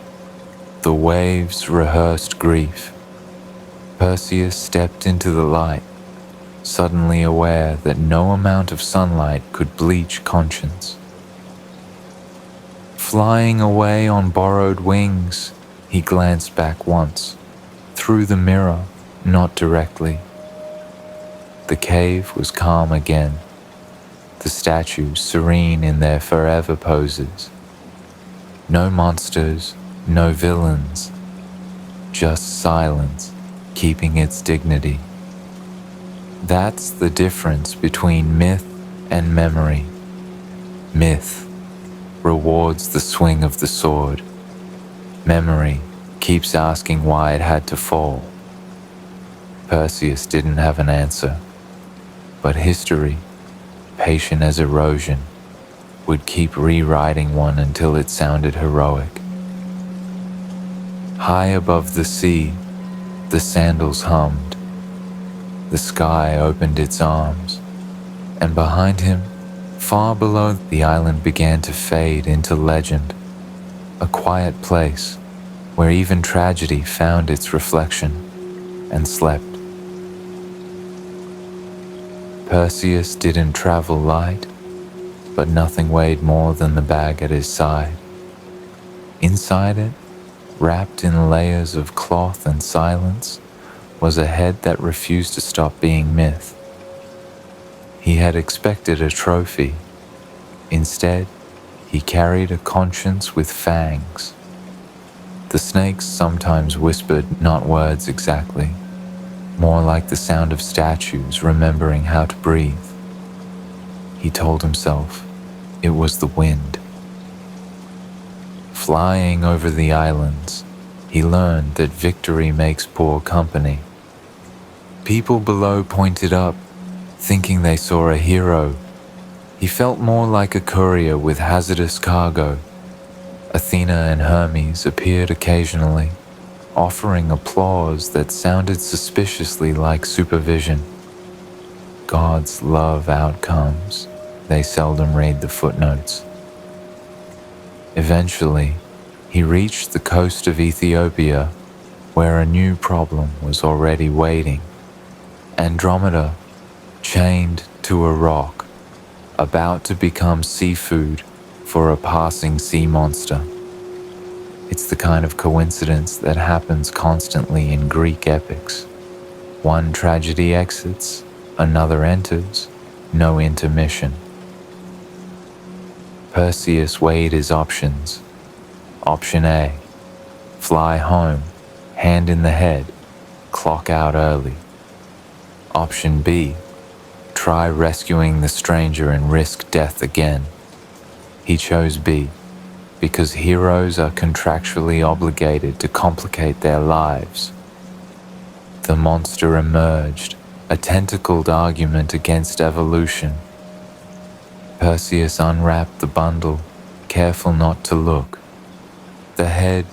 The waves rehearsed grief. Perseus stepped into the light, suddenly aware that no amount of sunlight could bleach conscience. Flying away on borrowed wings, he glanced back once, through the mirror, not directly. The cave was calm again, the statues serene in their forever poses. No monsters, no villains, just silence, keeping its dignity. That's the difference between myth and memory. Myth rewards the swing of the sword. Memory keeps asking why it had to fall. Perseus didn't have an answer, but history, patient as erosion, would keep rewriting one until it sounded heroic. High above the sea, the sandals hummed. The sky opened its arms, and behind him, far below, the island began to fade into legend, a quiet place where even tragedy found its reflection and slept. Perseus didn't travel light, but nothing weighed more than the bag at his side. Inside it, wrapped in layers of cloth and silence, was a head that refused to stop being myth. He had expected a trophy. Instead, he carried a conscience with fangs. The snakes sometimes whispered not words exactly, more like the sound of statues remembering how to breathe. He told himself it was the wind. Flying over the islands, he learned that victory makes poor company. People below pointed up, thinking they saw a hero. He felt more like a courier with hazardous cargo. Athena and Hermes appeared occasionally, offering applause that sounded suspiciously like supervision. Gods love outcomes. They seldom read the footnotes. Eventually, he reached the coast of Ethiopia, where a new problem was already waiting. Andromeda, chained to a rock, about to become seafood for a passing sea monster. It's the kind of coincidence that happens constantly in Greek epics. One tragedy exits, another enters, no intermission. Perseus weighed his options. Option A, fly home, hand in the head, clock out early. Option B, try rescuing the stranger and risk death again. He chose B, because heroes are contractually obligated to complicate their lives. The monster emerged, a tentacled argument against evolution. Perseus unwrapped the bundle, careful not to look. The head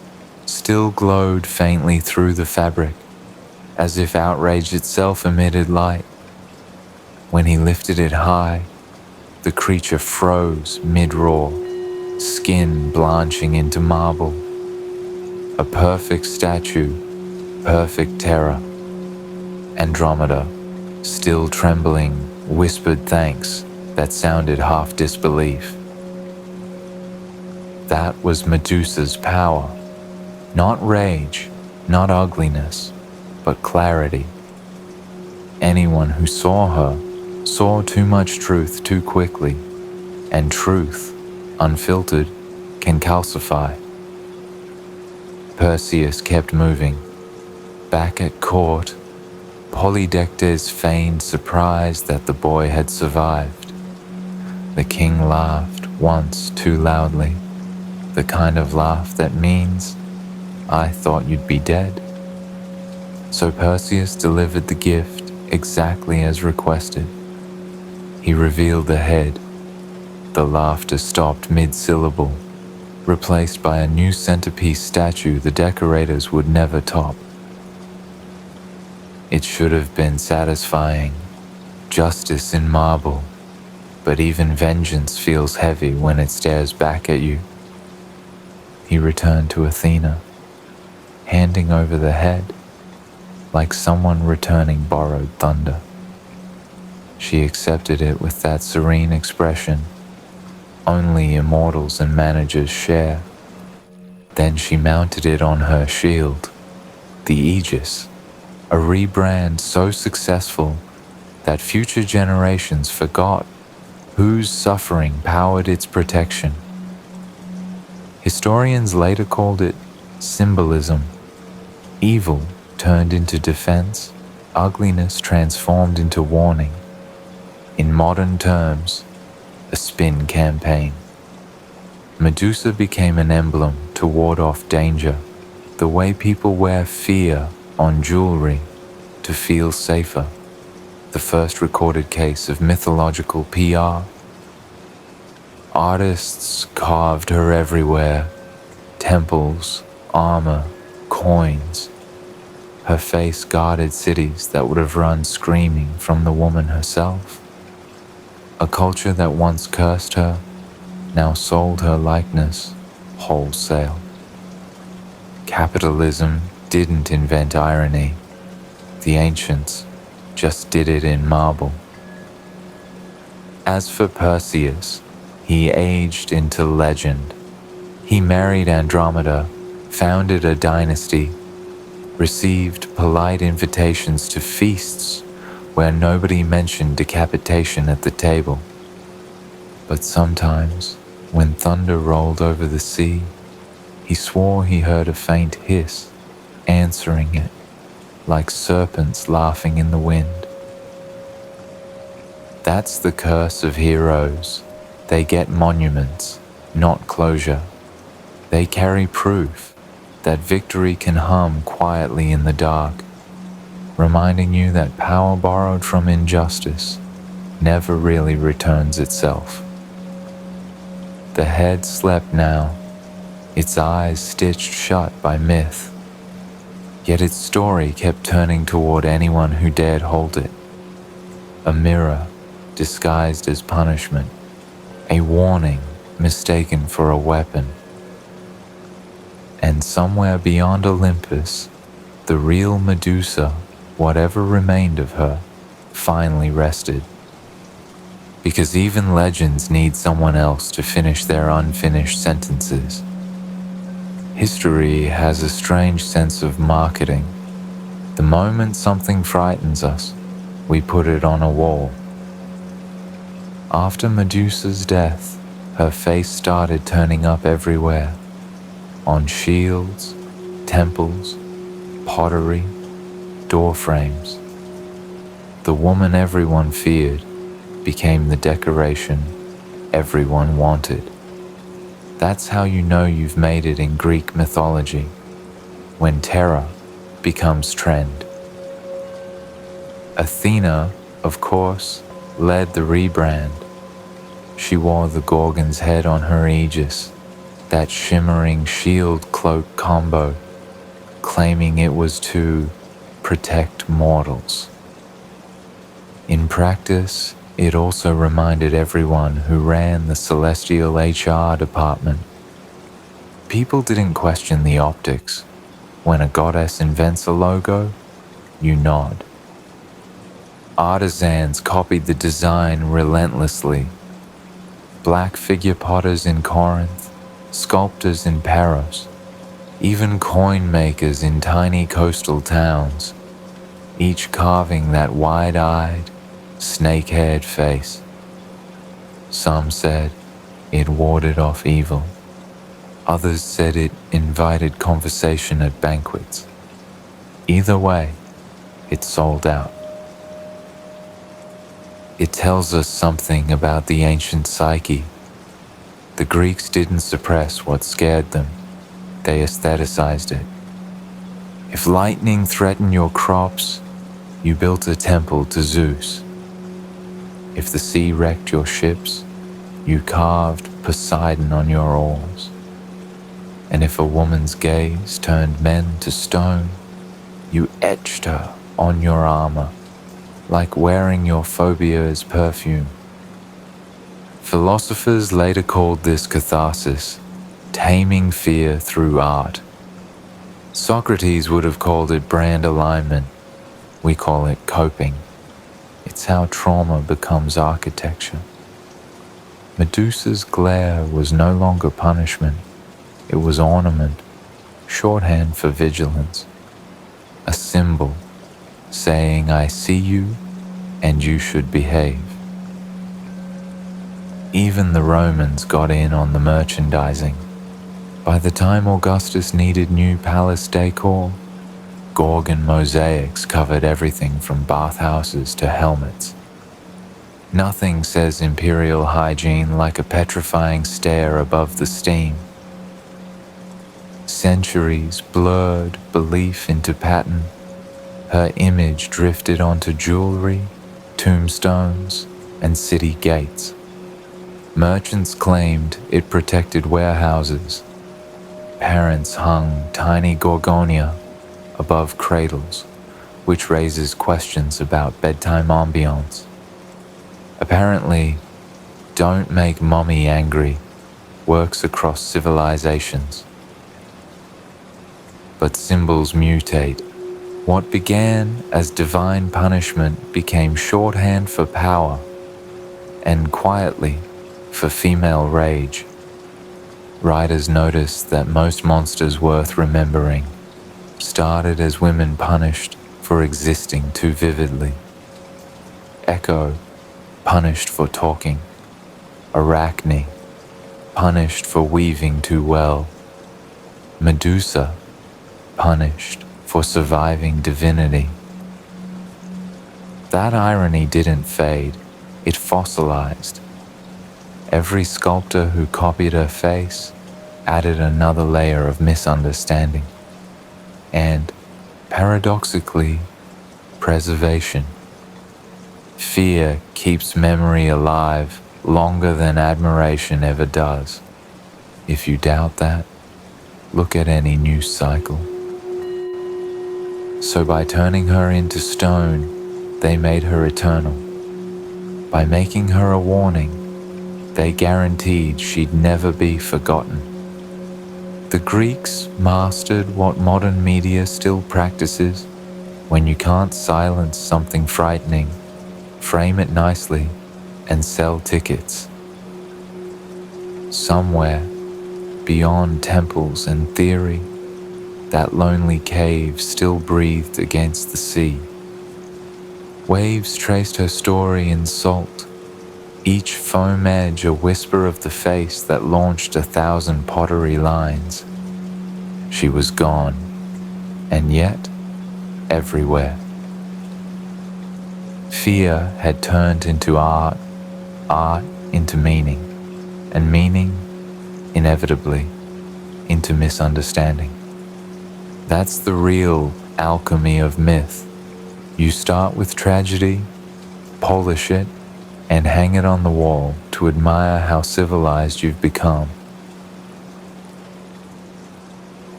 still glowed faintly through the fabric, as if outrage itself emitted light. When he lifted it high, the creature froze mid-roar, skin blanching into marble. A perfect statue, perfect terror. Andromeda, still trembling, whispered thanks that sounded half disbelief. That was Medusa's power. Not rage, not ugliness, but clarity. Anyone who saw her saw too much truth too quickly, and truth, unfiltered, can calcify. Perseus kept moving. Back at court, Polydectes feigned surprise that the boy had survived. The king laughed once too loudly, the kind of laugh that means, "I thought you'd be dead." So Perseus delivered the gift exactly as requested. He revealed the head. The laughter stopped mid-syllable, replaced by a new centerpiece statue the decorators would never top. It should have been satisfying, justice in marble, but even vengeance feels heavy when it stares back at you. He returned to Athena, handing over the head like someone returning borrowed thunder. She accepted it with that serene expression only immortals and managers share. Then she mounted it on her shield, the Aegis, a rebrand so successful that future generations forgot whose suffering powered its protection. Historians later called it symbolism. Evil turned into defense, ugliness transformed into warning. In modern terms, a spin campaign. Medusa became an emblem to ward off danger, the way people wear fear on jewelry to feel safer. The first recorded case of mythological PR. Artists carved her everywhere: temples, armor, coins. Her face guarded cities that would have run screaming from the woman herself. A culture that once cursed her now sold her likeness wholesale. Capitalism didn't invent irony. The ancients just did it in marble. As for Perseus, he aged into legend. He married Andromeda, founded a dynasty, received polite invitations to feasts where nobody mentioned decapitation at the table. But sometimes, when thunder rolled over the sea, he swore he heard a faint hiss, answering it, like serpents laughing in the wind. That's the curse of heroes. They get monuments, not closure. They carry proof that victory can hum quietly in the dark, reminding you that power borrowed from injustice never really returns itself. The head slept now, its eyes stitched shut by myth, yet its story kept turning toward anyone who dared hold it. A mirror disguised as punishment, a warning mistaken for a weapon. And somewhere beyond Olympus, the real Medusa, whatever remained of her, finally rested. Because even legends need someone else to finish their unfinished sentences. History has a strange sense of marketing. The moment something frightens us, we put it on a wall. After Medusa's death, her face started turning up everywhere. On shields, temples, pottery, door frames. The woman everyone feared became the decoration everyone wanted. That's how you know you've made it in Greek mythology, when terror becomes trend. Athena, of course, led the rebrand. She wore the Gorgon's head on her Aegis, that shimmering shield-cloak combo, claiming it was to protect mortals. In practice, it also reminded everyone who ran the celestial HR department People didn't question the optics. When a goddess invents a logo, you nod. Artisans copied the design relentlessly. Black figure potters in Corinth, sculptors in Paros, even coin makers in tiny coastal towns, each carving that wide-eyed, snake-haired face. Some said it warded off evil. Others said it invited conversation at banquets. Either way, it sold out. It tells us something about the ancient psyche. The Greeks didn't suppress what scared them, they aestheticized it. If lightning threatened your crops, you built a temple to Zeus. If the sea wrecked your ships, you carved Poseidon on your oars. And if a woman's gaze turned men to stone, you etched her on your armor, like wearing your phobia as perfume. Philosophers later called this catharsis, taming fear through art. Socrates would have called it brand alignment. We call it coping. It's how trauma becomes architecture. Medusa's glare was no longer punishment. It was ornament, shorthand for vigilance. A symbol saying, I see you and you should behave. Even the Romans got in on the merchandising. By the time Augustus needed new palace decor, Gorgon mosaics covered everything from bathhouses to helmets. Nothing says imperial hygiene like a petrifying stare above the steam. Centuries blurred belief into pattern. Her image drifted onto jewelry, tombstones, and city gates. Merchants claimed it protected warehouses. Parents hung tiny gorgonia above cradles, which raises questions about bedtime ambience. Apparently, "Don't make mommy angry" works across civilizations. But symbols mutate. What began as divine punishment became shorthand for power, and quietly, for female rage. Writers noticed that most monsters worth remembering started as women punished for existing too vividly. Echo, punished for talking. Arachne, punished for weaving too well. Medusa, punished for surviving divinity. That irony didn't fade, it fossilized. Every sculptor who copied her face added another layer of misunderstanding. And, paradoxically, preservation. Fear keeps memory alive longer than admiration ever does. If you doubt that, look at any news cycle. So by turning her into stone, they made her eternal. By making her a warning, they guaranteed she'd never be forgotten. The Greeks mastered what modern media still practices. When you can't silence something frightening, frame it nicely and sell tickets. Somewhere, beyond temples and theory, that lonely cave still breathed against the sea. Waves traced her story in salt, each foam edge a whisper of the face that launched 1,000 pottery lines. She was gone, and yet, everywhere. Fear had turned into art, art into meaning, and meaning, inevitably, into misunderstanding. That's the real alchemy of myth. You start with tragedy, polish it, and hang it on the wall to admire how civilized you've become.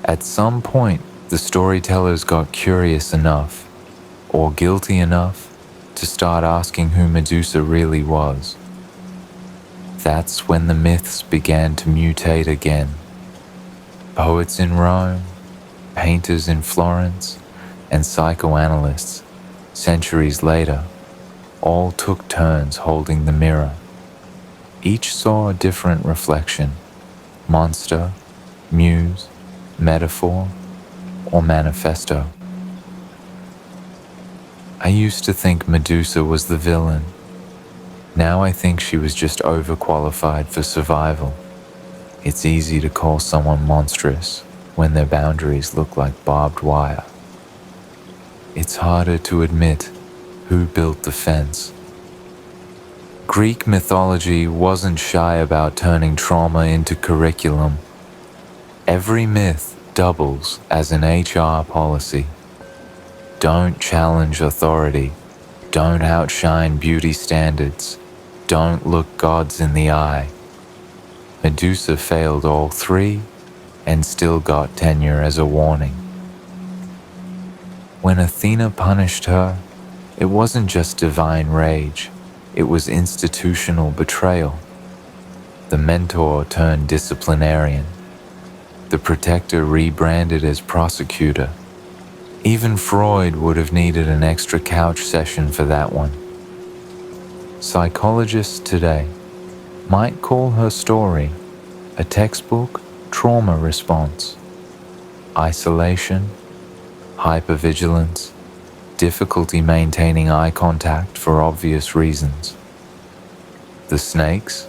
At some point, the storytellers got curious enough, or guilty enough, to start asking who Medusa really was. That's when the myths began to mutate again. Poets in Rome, painters in Florence, and psychoanalysts, centuries later, all took turns holding the mirror. Each saw a different reflection: monster, muse, metaphor, or manifesto. I used to think Medusa was the villain. Now I think she was just overqualified for survival. It's easy to call someone monstrous when their boundaries look like barbed wire. It's harder to admit who built the fence. Greek mythology wasn't shy about turning trauma into curriculum. Every myth doubles as an HR policy. Don't challenge authority. Don't outshine beauty standards. Don't look gods in the eye. Medusa failed all three and still got tenure as a warning. When Athena punished her, it wasn't just divine rage, it was institutional betrayal. The mentor turned disciplinarian. The protector rebranded as prosecutor. Even Freud would have needed an extra couch session for that one. Psychologists today might call her story a textbook trauma response. Isolation, hypervigilance, difficulty maintaining eye contact for obvious reasons. The snakes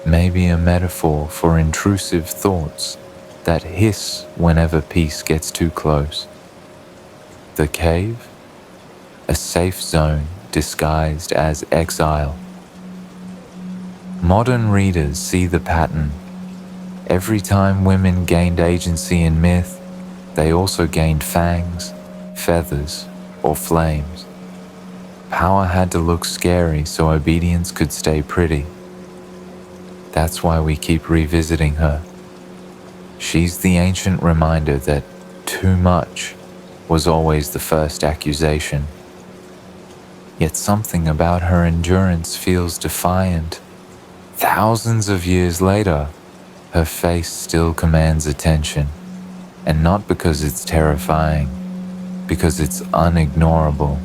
may be a metaphor for intrusive thoughts that hiss whenever peace gets too close. The cave, a safe zone disguised as exile. Modern readers see the pattern. Every time women gained agency in myth, they also gained fangs, feathers, or flames. Power had to look scary so obedience could stay pretty. That's why we keep revisiting her. She's the ancient reminder that too much was always the first accusation. Yet something about her endurance feels defiant. Thousands of years later, her face still commands attention, and not because it's terrifying, because it's unignorable.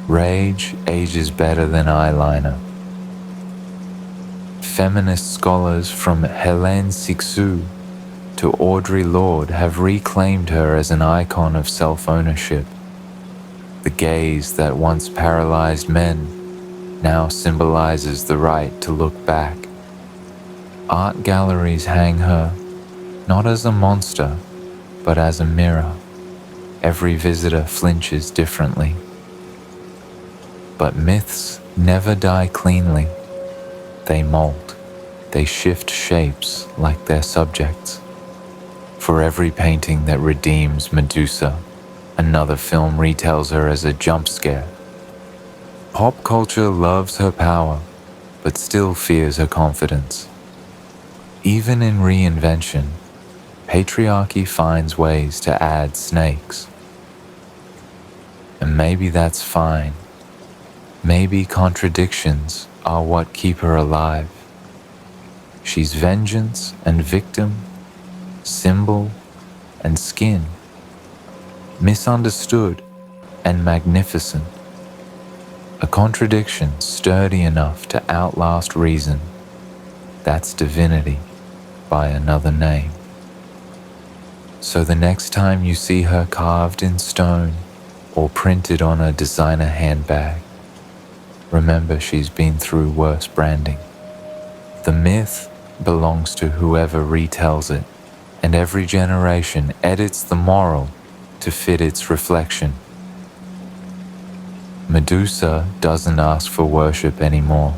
Rage ages better than eyeliner. Feminist scholars from Hélène Cixous to Audre Lorde have reclaimed her as an icon of self-ownership. The gaze that once paralyzed men now symbolizes the right to look back. Art galleries hang her, not as a monster, but as a mirror. Every visitor flinches differently. But myths never die cleanly. They mold. They shift shapes like their subjects. For every painting that redeems Medusa, another film retells her as a jump scare. Pop culture loves her power, but still fears her confidence. Even in reinvention, patriarchy finds ways to add snakes. And maybe that's fine. Maybe contradictions are what keep her alive. She's vengeance and victim, symbol and skin, misunderstood and magnificent. A contradiction sturdy enough to outlast reason. That's divinity by another name. So the next time you see her carved in stone or printed on a designer handbag, remember she's been through worse branding. The myth belongs to whoever retells it, and every generation edits the moral to fit its reflection. Medusa doesn't ask for worship anymore,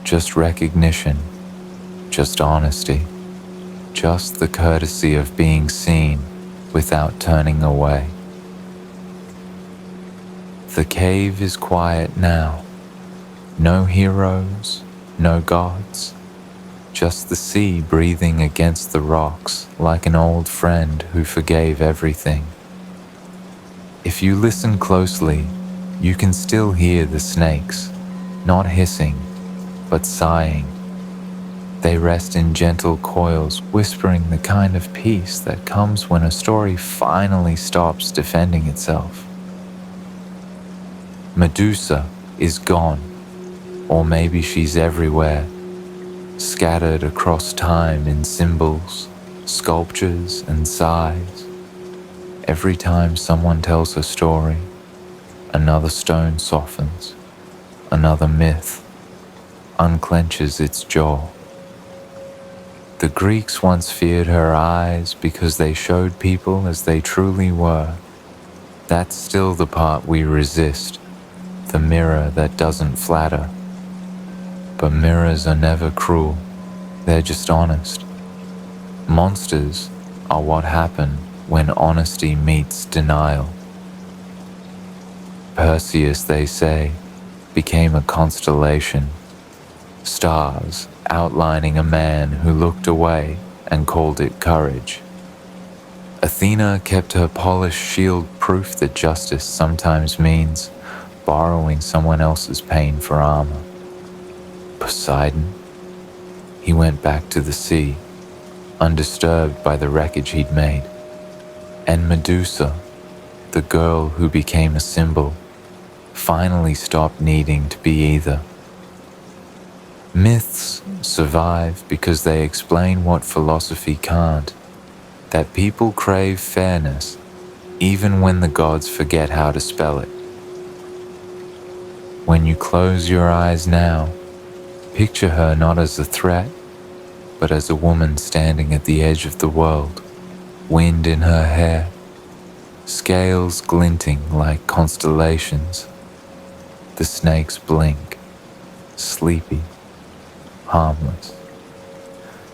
just recognition, just honesty, just the courtesy of being seen without turning away. The cave is quiet now. No heroes, no gods, just the sea breathing against the rocks like an old friend who forgave everything. If you listen closely, you can still hear the snakes, not hissing, but sighing. They rest in gentle coils, whispering the kind of peace that comes when a story finally stops defending itself. Medusa is gone, or maybe she's everywhere, scattered across time in symbols, sculptures, and sighs. Every time someone tells a story, another stone softens, another myth unclenches its jaw. The Greeks once feared her eyes because they showed people as they truly were. That's still the part we resist, the mirror that doesn't flatter. But mirrors are never cruel, they're just honest. Monsters are what happen when honesty meets denial. Perseus, they say, became a constellation, stars outlining a man who looked away and called it courage. Athena kept her polished shield, proof that justice sometimes means borrowing someone else's pain for armor. Poseidon, he went back to the sea, undisturbed by the wreckage he'd made. And Medusa, the girl who became a symbol, finally stopped needing to be either. Myths survive because they explain what philosophy can't, that people crave fairness even when the gods forget how to spell it. When you close your eyes now, picture her not as a threat, but as a woman standing at the edge of the world, wind in her hair, scales glinting like constellations. The snakes blink, sleepy, harmless.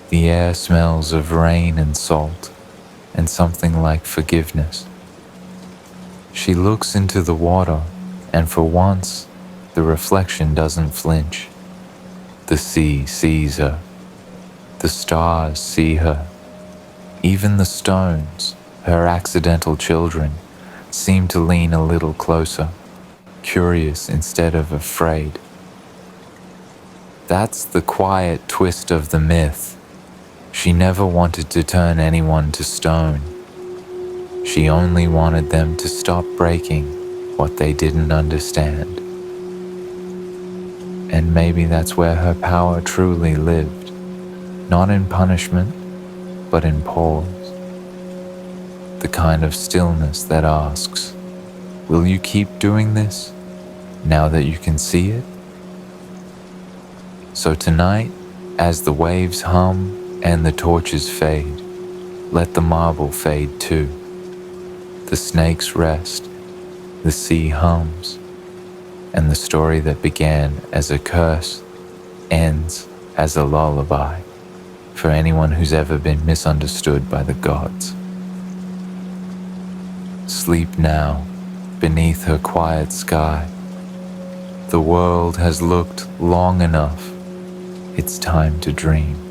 The air smells of rain and salt, and something like forgiveness. She looks into the water, and for once, the reflection doesn't flinch. The sea sees her. The stars see her. Even the stones, her accidental children, seem to lean a little closer, curious instead of afraid. That's the quiet twist of the myth. She never wanted to turn anyone to stone. She only wanted them to stop breaking what they didn't understand. And maybe that's where her power truly lived, not in punishment, but in pause. The kind of stillness that asks, will you keep doing this now that you can see it? So tonight, as the waves hum and the torches fade, let the marble fade too. The snakes rest, the sea hums, and the story that began as a curse ends as a lullaby for anyone who's ever been misunderstood by the gods. Sleep now beneath her quiet sky. The world has looked long enough. It's time to dream.